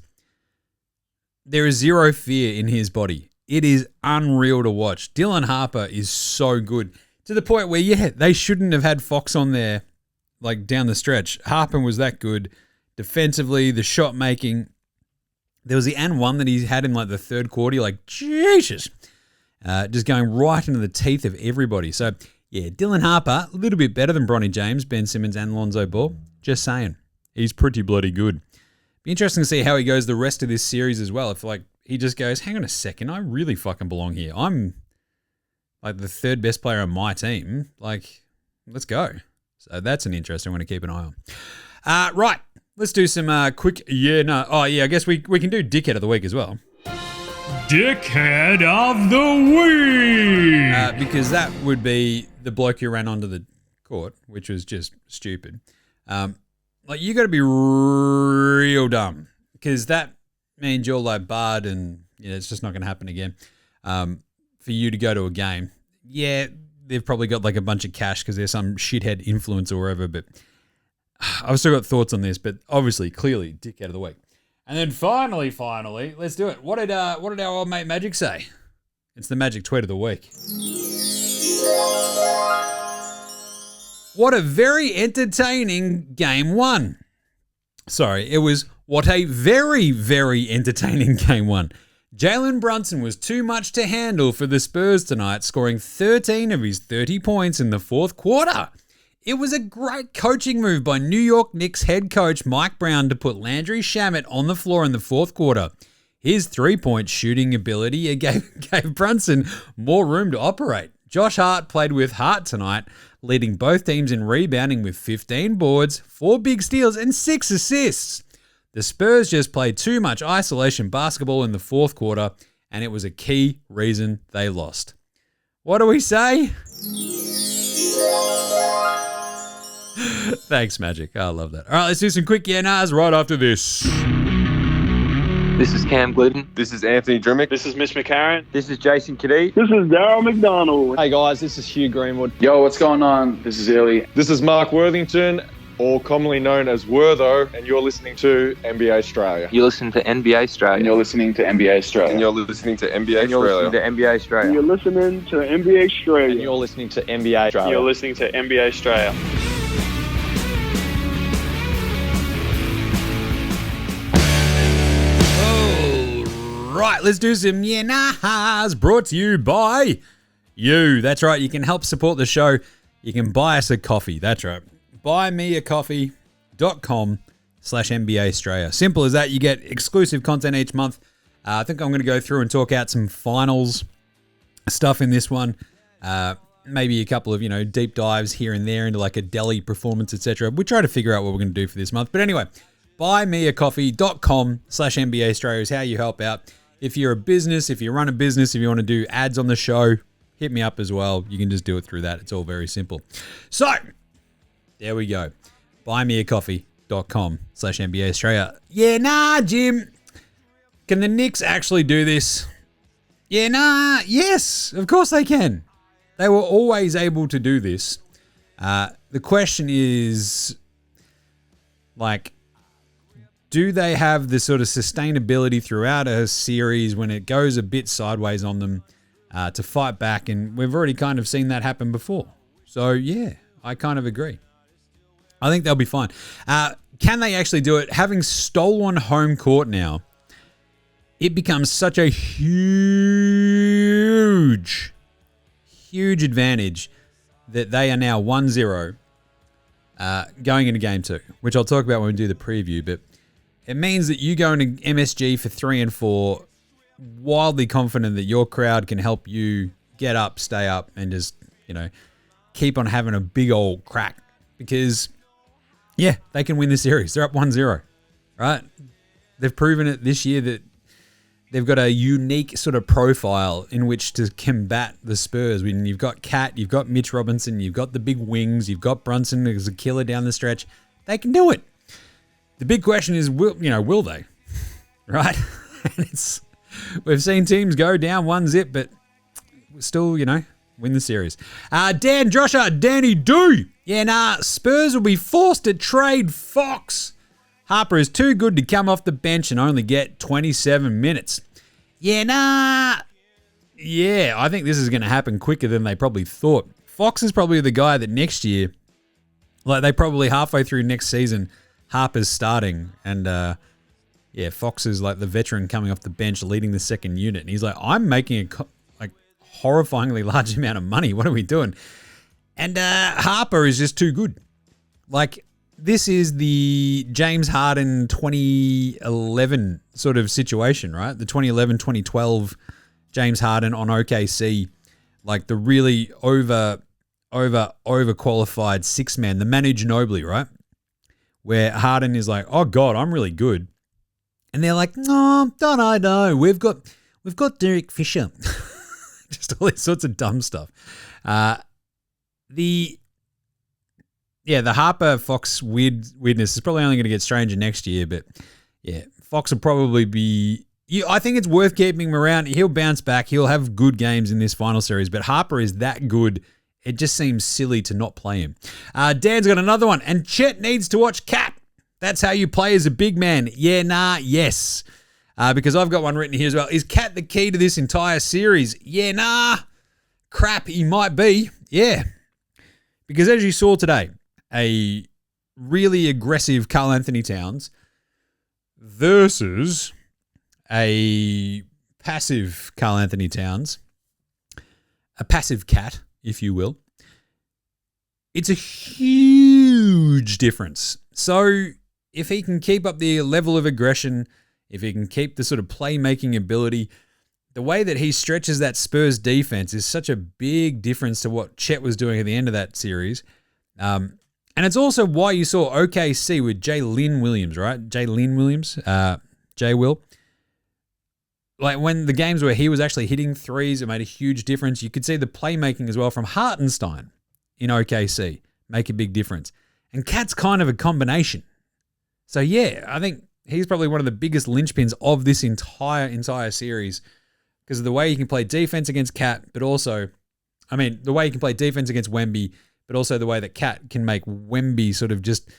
Speaker 1: zero fear in his body. It is unreal to watch. Dylan Harper is so good to the point where, yeah, they shouldn't have had Fox on there like down the stretch. Harper was that good defensively, the shot making. There was the and one that he had in like the third quarter. You're like, Jesus. Just going right into the teeth of everybody. So, yeah, Dylan Harper, a little bit better than Bronny James, Ben Simmons, and Lonzo Ball. Just saying. He's pretty bloody good. Be interesting to see how he goes the rest of this series as well. If, like, he just goes, hang on a second, I really fucking belong here. I'm, like, the third best player on my team. Like, let's go. So that's an interesting one to keep an eye on. Right, let's do some quick, I guess we can do Dickhead of the Week as well.
Speaker 11: Dickhead of the Week!
Speaker 1: Because that would be the bloke who ran onto the court, which was just stupid. Like, you got to be real dumb, because that means you're like barred and it's just not going to happen again. For you to go to a game, yeah, they've probably got like a bunch of cash because there's some shithead influencer or wherever, but I've still got thoughts on this, but obviously, clearly, Dickhead of the Week. And then finally, let's do it. What did our old mate Magic say? It's the Magic Tweet of the Week. What a very entertaining game one. Sorry, it was what a very, very entertaining game one. Jalen Brunson was too much to handle for the Spurs tonight, scoring 13 of his 30 points in the fourth quarter. It was a great coaching move by New York Knicks head coach Mike Brown to put Landry Shamet on the floor in the fourth quarter. His three-point shooting ability gave Brunson more room to operate. Josh Hart played with heart tonight, leading both teams in rebounding with 15 boards, 4 big steals, and 6 assists. The Spurs just played too much isolation basketball in the fourth quarter, and it was a key reason they lost. What do we say? Thanks, Magic. I love that. All right, let's do some quick yeah-nahs right after this.
Speaker 12: This is Cam Glidden.
Speaker 4: This is Anthony Drimmick.
Speaker 5: This is Mitch McCarron.
Speaker 12: This is Jason Kadee.
Speaker 9: This is Darryl McDonald.
Speaker 4: Hey guys, this is Hugh Greenwood.
Speaker 5: Yo, what's going on? This is Illy.
Speaker 4: This is Mark Worthington, or commonly known as Wortho, and you're listening to NBA Australia.
Speaker 12: You're listening to NBA Australia.
Speaker 5: And you're listening to NBA Australia.
Speaker 4: And you're listening to NBA
Speaker 12: And you're listening to
Speaker 4: Australia.
Speaker 12: NBA Australia.
Speaker 9: And you're listening to NBA Australia.
Speaker 4: And you're listening to NBA Australia.
Speaker 5: You're listening to NBA Australia.
Speaker 1: Right, let's do some yeah-nahs brought to you by you. That's right, you can help support the show. You can buy us a coffee. That's right. buymeacoffee.com/NBA Australia. Simple as that. You get exclusive content each month. I think I'm going to go through and talk out some finals stuff in this one. Maybe a couple of, deep dives here and there into like a Delhi performance, etc. We try to figure out what we're going to do for this month. But anyway, buymeacoffee.com/NBA Australia is how you help out. If you're a business, if you run a business, if you want to do ads on the show, hit me up as well. You can just do it through that. It's all very simple. So, there we go. buymeacoffee.com/NBA Australia. Yeah, nah, Jim. Can the Knicks actually do this? Yeah, nah. Yes, of course they can. They were always able to do this. The question is, like, do they have the sort of sustainability throughout a series when it goes a bit sideways on them to fight back? And we've already kind of seen that happen before. So, yeah, I kind of agree. I think they'll be fine. Can they actually do it? Having stolen home court now, it becomes such a huge advantage that they are now 1-0 going into game 2, which I'll talk about when we do the preview. But it means that you go into MSG for 3 and 4, wildly confident that your crowd can help you get up, stay up, and just, keep on having a big old crack. Because, yeah, they can win the series. They're up 1-0, right? They've proven it this year that they've got a unique sort of profile in which to combat the Spurs. When you've got Cat, you've got Mitch Robinson, you've got the big wings, you've got Brunson as a killer down the stretch. They can do it. The big question is, will they? Right? And we've seen teams go down 1-0, but still, win the series. Dan Drosher, Danny Do. Yeah, nah, Spurs will be forced to trade Fox. Harper is too good to come off the bench and only get 27 minutes. Yeah, nah. Yeah, I think this is going to happen quicker than they probably thought. Fox is probably the guy that next year, like they probably halfway through next season, Harper's starting. And, Fox is like the veteran coming off the bench leading the second unit. And he's like, I'm making a horrifyingly large amount of money. What are we doing? And Harper is just too good. Like, this is the James Harden 2011 sort of situation, right? The 2011-2012 James Harden on OKC, like the really overqualified six-man, the Manu Ginobili, right? Where Harden is like, oh God, I'm really good. And they're like, no, don't I know. We've got Derek Fisher. Just all these sorts of dumb stuff. The Harper Fox weirdness is probably only going to get stranger next year, but yeah, Fox will probably be. I think it's worth keeping him around. He'll bounce back. He'll have good games in this final series, but Harper is that good. It just seems silly to not play him. Dan's got another one, and Chet needs to watch Cat. That's how you play as a big man. Yeah, nah, yes. Because I've got one written here as well. Is Cat the key to this entire series? Yeah, nah. Crap, he might be. Yeah. Because as you saw today, a really aggressive Karl Anthony Towns versus a passive Karl Anthony Towns, a passive Cat, if you will. It's a huge difference. So if he can keep up the level of aggression, if he can keep the sort of playmaking ability, the way that he stretches that Spurs defense is such a big difference to what Chet was doing at the end of that series. And it's also why you saw OKC with Jalen Williams, right? Jalen Williams, J-Will. Like when the games where he was actually hitting threes, it made a huge difference. You could see the playmaking as well from Hartenstein in OKC make a big difference. And Cat's kind of a combination. So yeah, I think he's probably one of the biggest linchpins of this entire series because of the way he can play defense against Cat, but also, the way he can play defense against Wemby, but also the way that Cat can make Wemby sort of just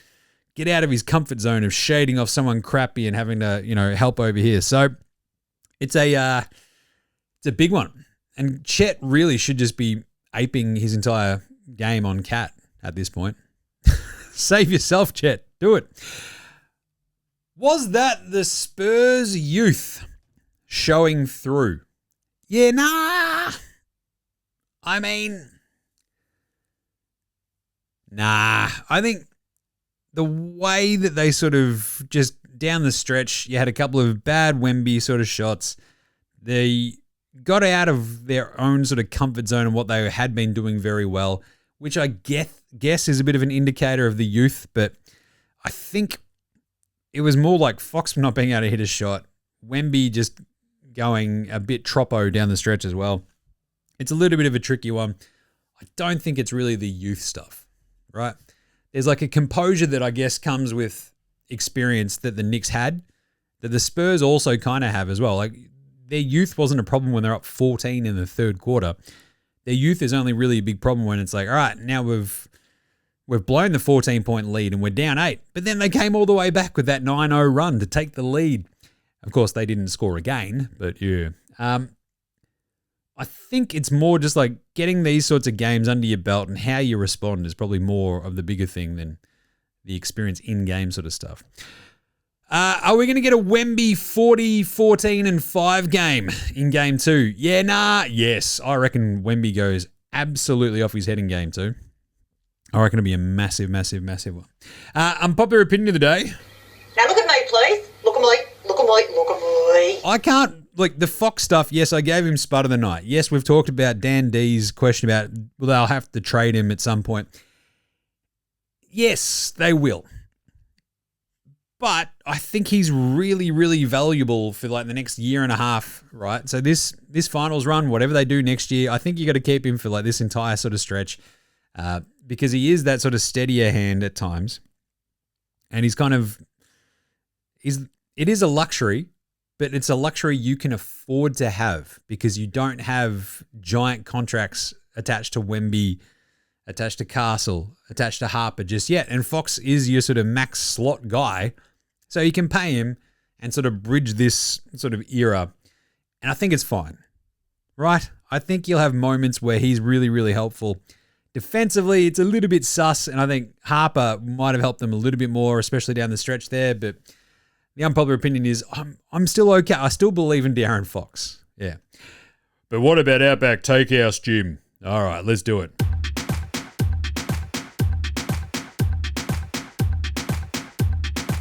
Speaker 1: get out of his comfort zone of shading off someone crappy and having to, help over here. So it's a big one. And Chet really should just be aping his entire game on Cat at this point. Save yourself, Chet. Do it. Was that the Spurs youth showing through? Yeah, nah. Nah. I think the way that they sort of just down the stretch, you had a couple of bad Wemby sort of shots. They got out of their own sort of comfort zone and what they had been doing very well, which I guess is a bit of an indicator of the youth, but I think it was more like Fox not being able to hit a shot, Wemby just going a bit troppo down the stretch as well. It's a little bit of a tricky one. I don't think it's really the youth stuff, right? There's like a composure that I guess comes with experience that the Knicks had, that the Spurs also kind of have as well. Like their youth wasn't a problem when they're up 14 in the third quarter. Their youth is only really a big problem when it's like, all right, now we've blown the 14-point lead and we're down 8. But then they came all the way back with that 9-0 run to take the lead. Of course, they didn't score again, but yeah. I think it's more just like getting these sorts of games under your belt and how you respond is probably more of the bigger thing than the experience in-game sort of stuff. Are we going to get a Wemby 40, 14, and 5 game in Game 2? Yeah, nah, yes. I reckon Wemby goes absolutely off his head in Game 2. I reckon it'll be a massive, massive, massive one. Unpopular opinion of the day.
Speaker 13: Now look at me, please. Look at me. Look at me. Look at me.
Speaker 1: I can't, like, the Fox stuff, yes, I gave him Spud of the night. Yes, we've talked about Dan D's question about, well, they'll have to trade him at some point. Yes, they will. But I think he's really, really valuable for like the next year and a half, right? So this finals run, whatever they do next year, I think you got to keep him for like this entire sort of stretch because he is that sort of steadier hand at times. And he's kind of, it is a luxury, but it's a luxury you can afford to have because you don't have giant contracts attached to Wemby, attached to Castle, attached to Harper just yet. And Fox is your sort of max slot guy. So you can pay him and sort of bridge this sort of era. And I think it's fine, right? I think you'll have moments where he's really, really helpful. Defensively, it's a little bit sus. And I think Harper might have helped them a little bit more, especially down the stretch there. But the unpopular opinion is I'm still okay. I still believe in De'Aaron Fox. Yeah. But what about Outback Takehouse, Jim? All right, let's do it.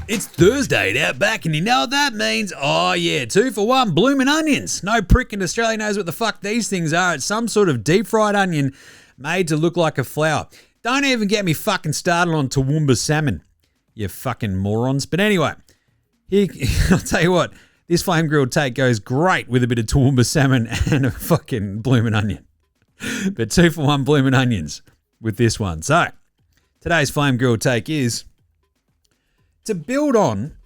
Speaker 1: It's Thursday at Outback, and you know what that means? Oh, yeah, 2 for 1 blooming onions. No prick in Australia knows what the fuck these things are. It's some sort of deep-fried onion made to look like a flower. Don't even get me fucking started on Toowoomba salmon, you fucking morons. But anyway, I'll tell you what, this flame-grilled take goes great with a bit of Toowoomba salmon and a fucking blooming onion. But 2 for 1 blooming onions with this one. So, today's flame-grilled take is to build on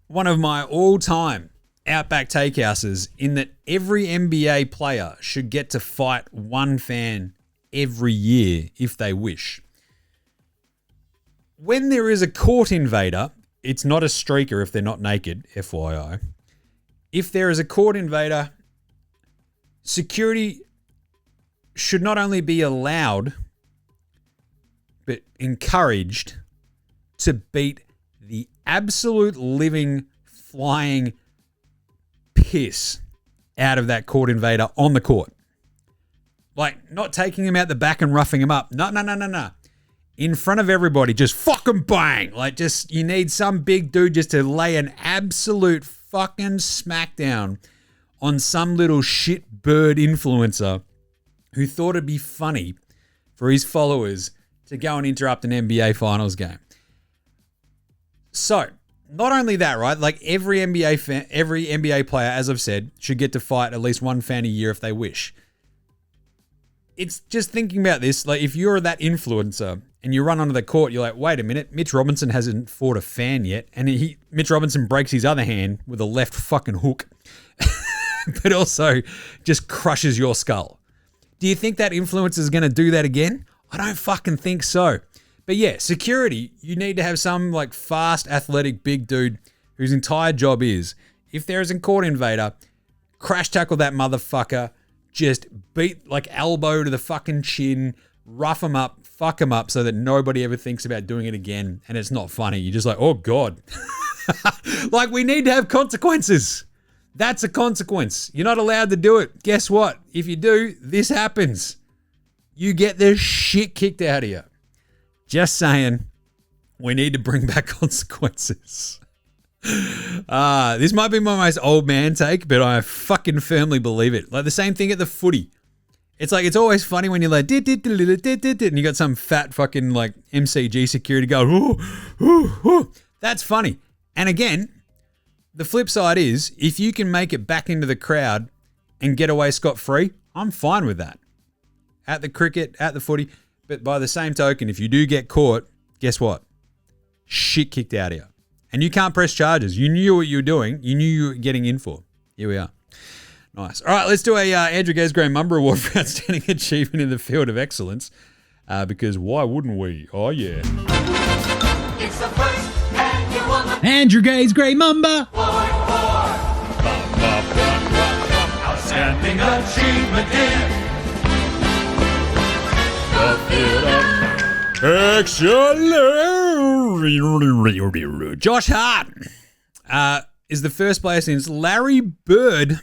Speaker 1: one of my all-time Outback Takehouses in that every NBA player should get to fight one fan every year if they wish. When there is a court invader, it's not a streaker if they're not naked, FYI. If there is a court invader, security should not only be allowed, but encouraged to beat the absolute living, flying piss out of that court invader on the court. Like, not taking him out the back and roughing him up. No. In front of everybody, just fucking bang. Like, just, you need some big dude just to lay an absolute fucking smackdown on some little shit bird influencer who thought it'd be funny for his followers to go and interrupt an NBA Finals game. So, not only that, right? Like every NBA player, as I've said, should get to fight at least one fan a year if they wish. It's just thinking about this, like if you're that influencer and you run onto the court, you're like, wait a minute, Mitch Robinson hasn't fought a fan yet, and Mitch Robinson breaks his other hand with a left fucking hook, but also just crushes your skull. Do you think that influencer is going to do that again? I don't fucking think so. But yeah, security, you need to have some like fast, athletic, big dude whose entire job is, if there is a court invader, crash tackle that motherfucker, just beat like elbow to the fucking chin, rough him up, fuck him up so that nobody ever thinks about doing it again. And it's not funny. You're just like, oh God. Like we need to have consequences. That's a consequence. You're not allowed to do it. Guess what? If you do, this happens. You get the shit kicked out of you. Just saying, we need to bring back consequences. This might be my most old man take, but I fucking firmly believe it. Like the same thing at the footy. It's like, it's always funny when you're like, and you got some fat fucking like MCG security going, ooh. That's funny. And again, the flip side is, if you can make it back into the crowd and get away scot-free, I'm fine with that. At the cricket, at the footy. But by the same token, if you do get caught, guess what? Shit kicked out of you. And you can't press charges. You knew what you were doing. You knew you were getting in for. Here we are. Nice. All right, let's do a Andrew Gaze Gray MAMBA Award for Outstanding Achievement in the Field of Excellence. Because why wouldn't we? Oh, yeah.
Speaker 8: It's the first annual Andrew Gaze Gray MAMBA.
Speaker 11: Outstanding achievement in the field of
Speaker 1: excellence. Josh Hart is the first player since Larry Bird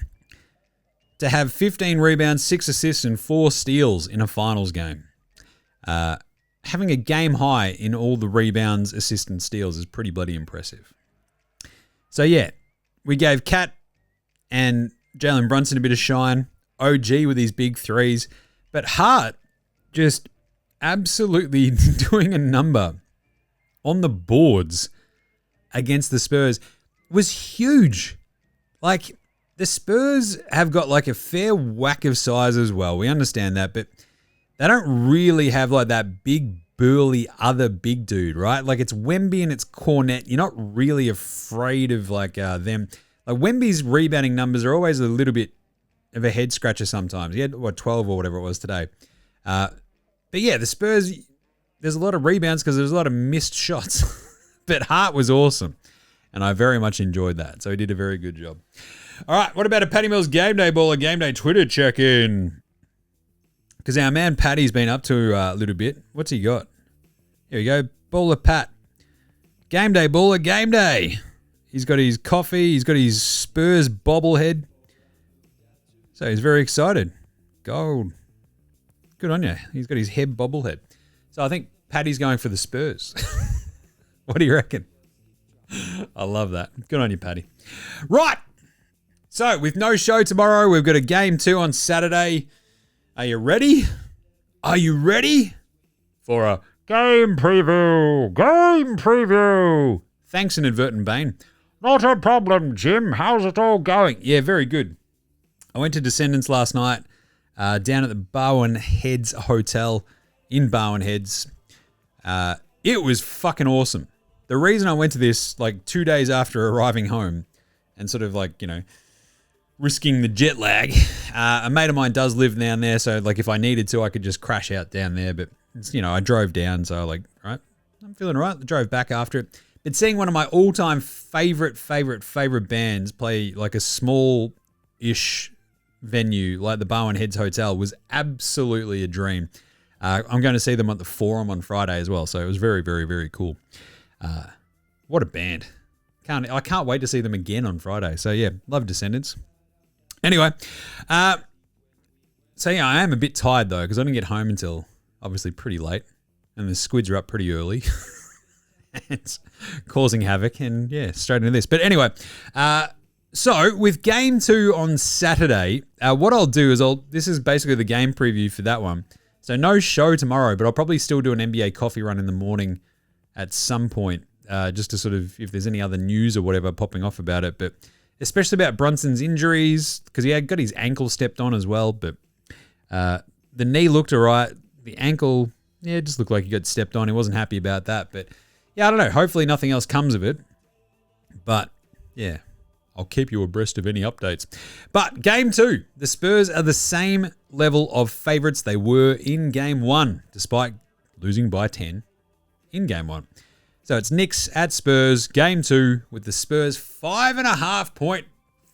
Speaker 1: to have 15 rebounds, 6 assists, and 4 steals in a finals game. Having a game high in all the rebounds, assists, and steals is pretty bloody impressive. So, yeah, we gave Cat and Jalen Brunson a bit of shine. OG with his big threes. But Hart just absolutely doing a number on the boards against the Spurs was huge. Like, the Spurs have got like a fair whack of size as well. We understand that, but they don't really have like that big, burly other big dude, right? Like, it's Wemby and it's Cornet. You're not really afraid of like them. Like, Wemby's rebounding numbers are always a little bit of a head scratcher sometimes. He had, 12 or whatever it was today. But yeah, the Spurs, there's a lot of rebounds because there's a lot of missed shots. But Hart was awesome, and I very much enjoyed that. So he did a very good job. All right, what about a Paddy Mills Game Day Baller Game Day Twitter check-in? Because our man Paddy's been up to a little bit. What's he got? Here we go. Baller Pat. Game Day Baller Game Day. He's got his coffee. He's got his Spurs bobblehead. So he's very excited. Gold. Good on you. He's got his head bobblehead. So I think Paddy's going for the Spurs. What do you reckon? I love that. Good on you, Paddy. Right. So with no show tomorrow, we've got a game 2 on Saturday. Are you ready? Are you ready for a game preview? Game preview. Thanks, Inadvertent Bane. Not a problem, Jim. How's it all going? Yeah, very good. I went to Descendants last night. Down at the Barwon Heads Hotel in Barwon Heads. It was fucking awesome. The reason I went to this like 2 days after arriving home and sort of like, risking the jet lag, a mate of mine does live down there. So like if I needed to, I could just crash out down there. But, I drove down. So like, right, I'm feeling all right. I drove back after it. But seeing one of my all-time favorite bands play like a small-ish venue like the Barwon Heads Hotel was absolutely a dream. I'm going to see them at the Forum on Friday as well, so it was very, very, very cool. What a band. I can't wait to see them again on Friday. So yeah, love Descendants. Anyway, so yeah, I am a bit tired though because I didn't get home until obviously pretty late, and the squids are up pretty early. It's causing havoc, and yeah, straight into this. But anyway, so with game 2 on Saturday, what I'll do is this is basically the game preview for that one. So no show tomorrow, but I'll probably still do an NBA coffee run in the morning at some point, just to sort of, if there's any other news or whatever popping off about it, but especially about Brunson's injuries, because he had got his ankle stepped on as well, but the knee looked all right. The ankle, yeah, it just looked like he got stepped on. He wasn't happy about that, but yeah, I don't know. Hopefully nothing else comes of it, but yeah, I'll keep you abreast of any updates. But game 2, the Spurs are the same level of favourites they were in game 1, despite losing by 10 in game 1. So it's Knicks at Spurs, game 2, with the Spurs 5.5 point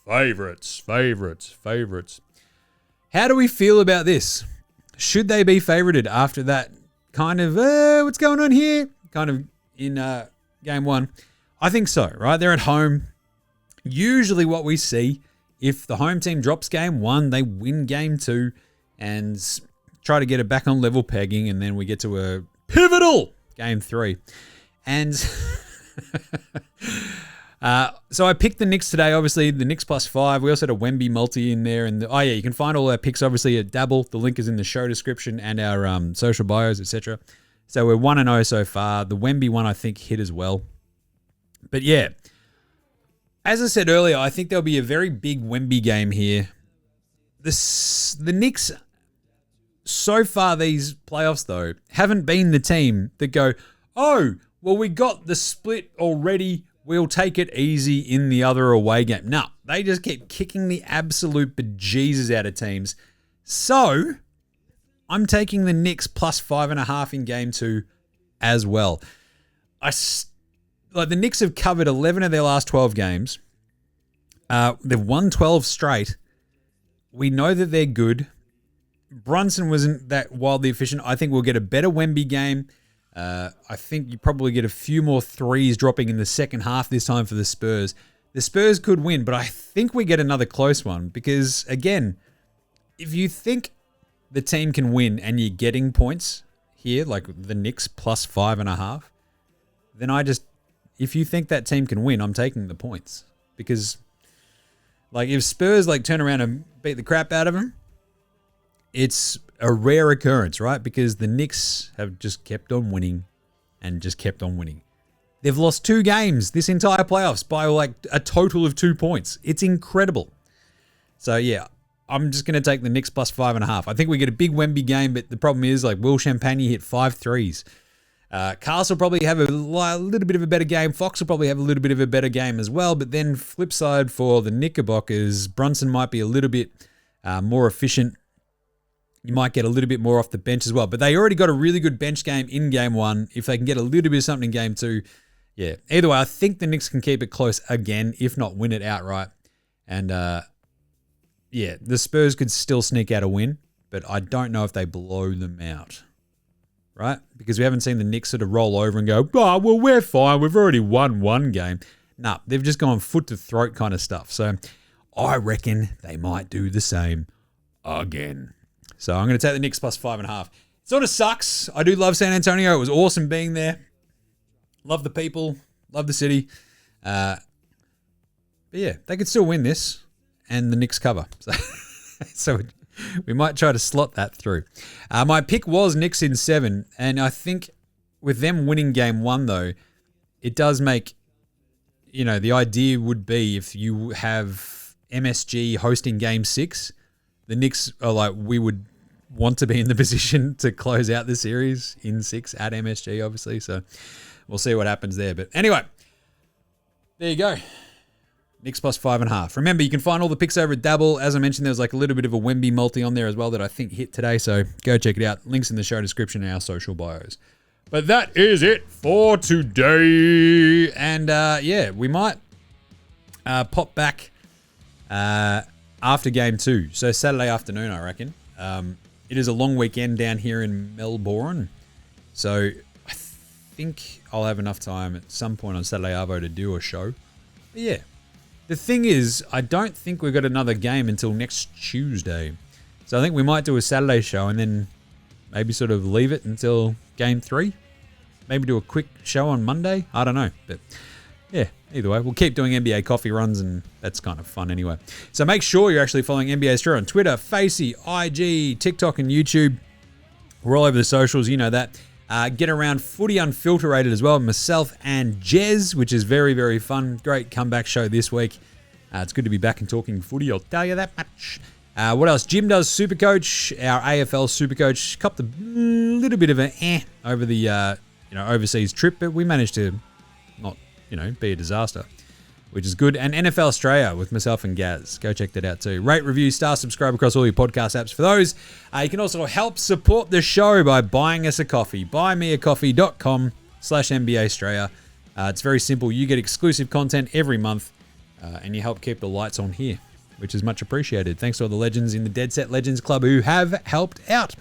Speaker 1: favourites. How do we feel about this? Should they be favoured after that kind of, what's going on here? Kind of in game 1. I think so, right? They're at home. Usually what we see, if the home team drops game 1, they win game 2 and try to get it back on level pegging, and then we get to a pivotal game 3. And so I picked the Knicks today, obviously, the Knicks +5. We also had a Wemby multi in there. And you can find all our picks, obviously, at Dabble. The link is in the show description and our social bios, etc. So we're 1-0 so far. The Wemby one, I think, hit as well. But yeah, as I said earlier, I think there'll be a very big Wemby game here. The Knicks, so far these playoffs though, haven't been the team that go, oh, well, we got the split already. We'll take it easy in the other away game. No, they just keep kicking the absolute bejesus out of teams. So I'm taking the Knicks plus 5.5 in game 2 as well. The Knicks have covered 11 of their last 12 games. They've won 12 straight. We know that they're good. Brunson wasn't that wildly efficient. I think we'll get a better Wemby game. I think you probably get a few more threes dropping in the second half this time for the Spurs. The Spurs could win, but I think we get another close one because, again, if you think the team can win and you're getting points here, like the Knicks plus 5.5, then if you think that team can win, I'm taking the points. Because, like, if Spurs, turn around and beat the crap out of them, it's a rare occurrence, right? Because the Knicks have just kept on winning and just kept on winning. They've lost 2 games this entire playoffs by a total of 2 points. It's incredible. So yeah, I'm just going to take the Knicks plus 5.5. I think we get a big Wemby game, but the problem is Will Champagne hit 5 threes. Carlos will probably have a little bit of a better game. Fox will probably have a little bit of a better game as well. But then flip side for the Knickerbockers, Brunson might be a little bit more efficient. You might get a little bit more off the bench as well. But they already got a really good bench game in game 1. If they can get a little bit of something in game 2, yeah. Either way, I think the Knicks can keep it close again, if not win it outright. And yeah, the Spurs could still sneak out a win, but I don't know if they blow them out. Right? Because we haven't seen the Knicks sort of roll over and go, oh, well, we're fine. We've already won 1 game. Nah, they've just gone foot to throat kind of stuff. So I reckon they might do the same again. So I'm going to take the Knicks plus 5.5. It sort of sucks. I do love San Antonio. It was awesome being there. Love the people. Love the city. But yeah, they could still win this and the Knicks cover. So we might try to slot that through. My pick was Knicks in 7. And I think with them winning game 1, though, it does make, the idea would be if you have MSG hosting game 6, the Knicks are we would want to be in the position to close out the series in 6 at MSG, obviously. So we'll see what happens there. But anyway, there you go. Knicks plus 5.5. Remember, you can find all the picks over at Dabble. As I mentioned, there's a little bit of a Wemby multi on there as well that I think hit today. So go check it out. Links in the show description and our social bios. But that is it for today. And yeah, we might pop back after game 2. So Saturday afternoon, I reckon. It is a long weekend down here in Melbourne. So I think I'll have enough time at some point on Saturday Arvo to do a show. But yeah. The thing is, I don't think we've got another game until next Tuesday. So I think we might do a Saturday show and then maybe sort of leave it until game 3. Maybe do a quick show on Monday. I don't know. But yeah, either way, we'll keep doing NBA coffee runs and that's kind of fun anyway. So make sure you're actually following NBA Straya on Twitter, Facey, IG, TikTok and YouTube. We're all over the socials, you know that. Get around Footy Unfilterated as well, myself and Jez, which is very, very fun. Great comeback show this week. It's good to be back and talking footy, I'll tell you that much. What else? Jim does Supercoach, our AFL Supercoach. Copped a little bit of an over the overseas trip, but we managed to not be a disaster, which is good. And NFL Straya with myself and Gaz. Go check that out too. Rate, review, star, subscribe across all your podcast apps for those. You can also help support the show by buying us a coffee. buymeacoffee.com/NBA Straya. It's very simple. You get exclusive content every month and you help keep the lights on here, which is much appreciated. Thanks to all the legends in the Dead Set Legends Club who have helped out.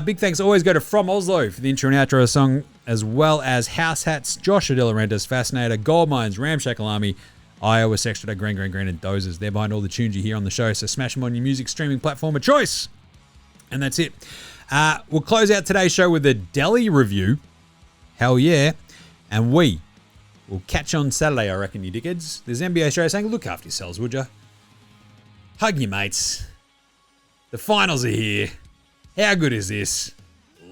Speaker 1: Big thanks always go to From Oslo for the intro and outro song, as well as House Hats, Josh Adelarentis, Fascinator, Gold Mines, Ramshackle Army, Iowa Sextra, Green, and Dozers. They're behind all the tunes you hear on the show, so smash them on your music streaming platform of choice. And that's it. We'll close out today's show with a deli review. Hell yeah. And we will catch you on Saturday, I reckon, you dickheads. There's NBA Straya saying, look after yourselves, would ya? Hug your mates. The finals are here. How good is this?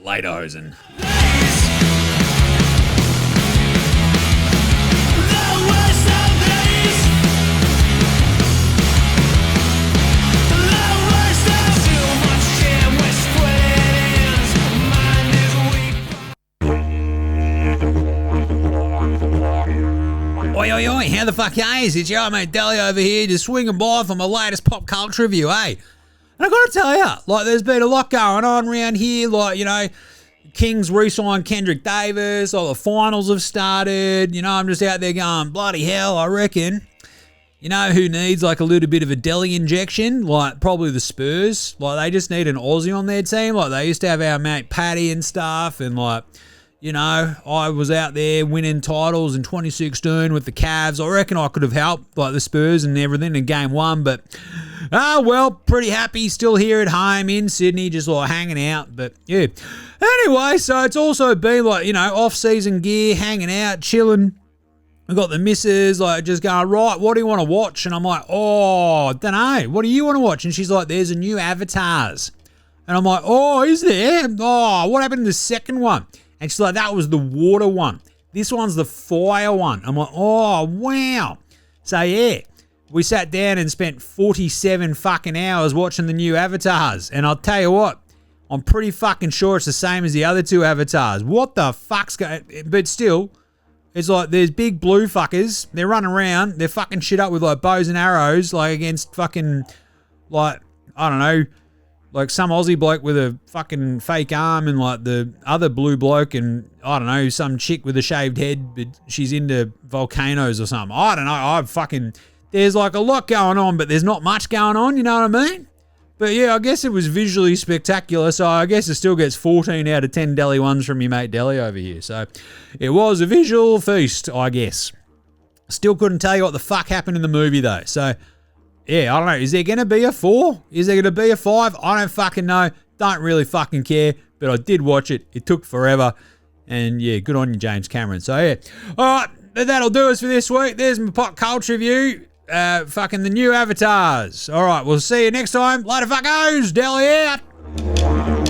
Speaker 1: Later, hosen.
Speaker 14: The worst of days.
Speaker 1: How the fuck is it? Your mate Deli over here just swinging by for my latest pop culture review, eh? And I got to tell you, like, there's been a lot going on around here. Like, you know, Kings re-signed Kendrick Davis. All the finals have started. You know, I'm just out there going, bloody hell, I reckon. You know who needs, like, a little bit of a Deli injection? Like, probably the Spurs. Like, they just need an Aussie on their team. Like, they used to have our mate Paddy and stuff. And, like, you know, I was out there winning titles in 2016 with the Cavs. I reckon I could have helped, like, the Spurs and everything in game one. But, well, pretty happy. Still here at home in Sydney, just, like, hanging out. But, yeah. Anyway, so it's also been, like, you know, off-season gear, hanging out, chilling. I got the missus, like, just going, right, what do you want to watch? And I'm like, I don't know. What do you want to watch? And she's like, there's a new Avatars. And I'm like, oh, is there? Oh, what happened to the second one? And she's like, that was the water one. This one's the fire one. I'm like, oh, wow. So, yeah, we sat down and spent 47 fucking hours watching the new Avatars. And I'll tell you what, I'm pretty fucking sure it's the same as the other two Avatars. What the fuck's going... But still... It's like there's big blue fuckers. They're running around. They're fucking shit up with like bows and arrows, like against fucking, like, I don't know, like some Aussie bloke with a fucking fake arm and like the other blue bloke and, I don't know, some chick with a shaved head, but she's into volcanoes or something. I don't know. There's like a lot going on, but there's not much going on, you know what I mean? But yeah, I guess it was visually spectacular, so I guess it still gets 14 out of 10 Deli ones from your mate Deli over here. So it was a visual feast, I guess. Still couldn't tell you what the fuck happened in the movie though. So yeah, I don't know. Is there going to be a 4? Is there going to be a 5? I don't fucking know. Don't really fucking care, but I did watch it. It took forever. And yeah, good on you, James Cameron. So yeah. All right, that'll do us for this week. There's my pop culture review. Fucking the new Avatars. All right, we'll see you next time. Later, fuckos. Deli out.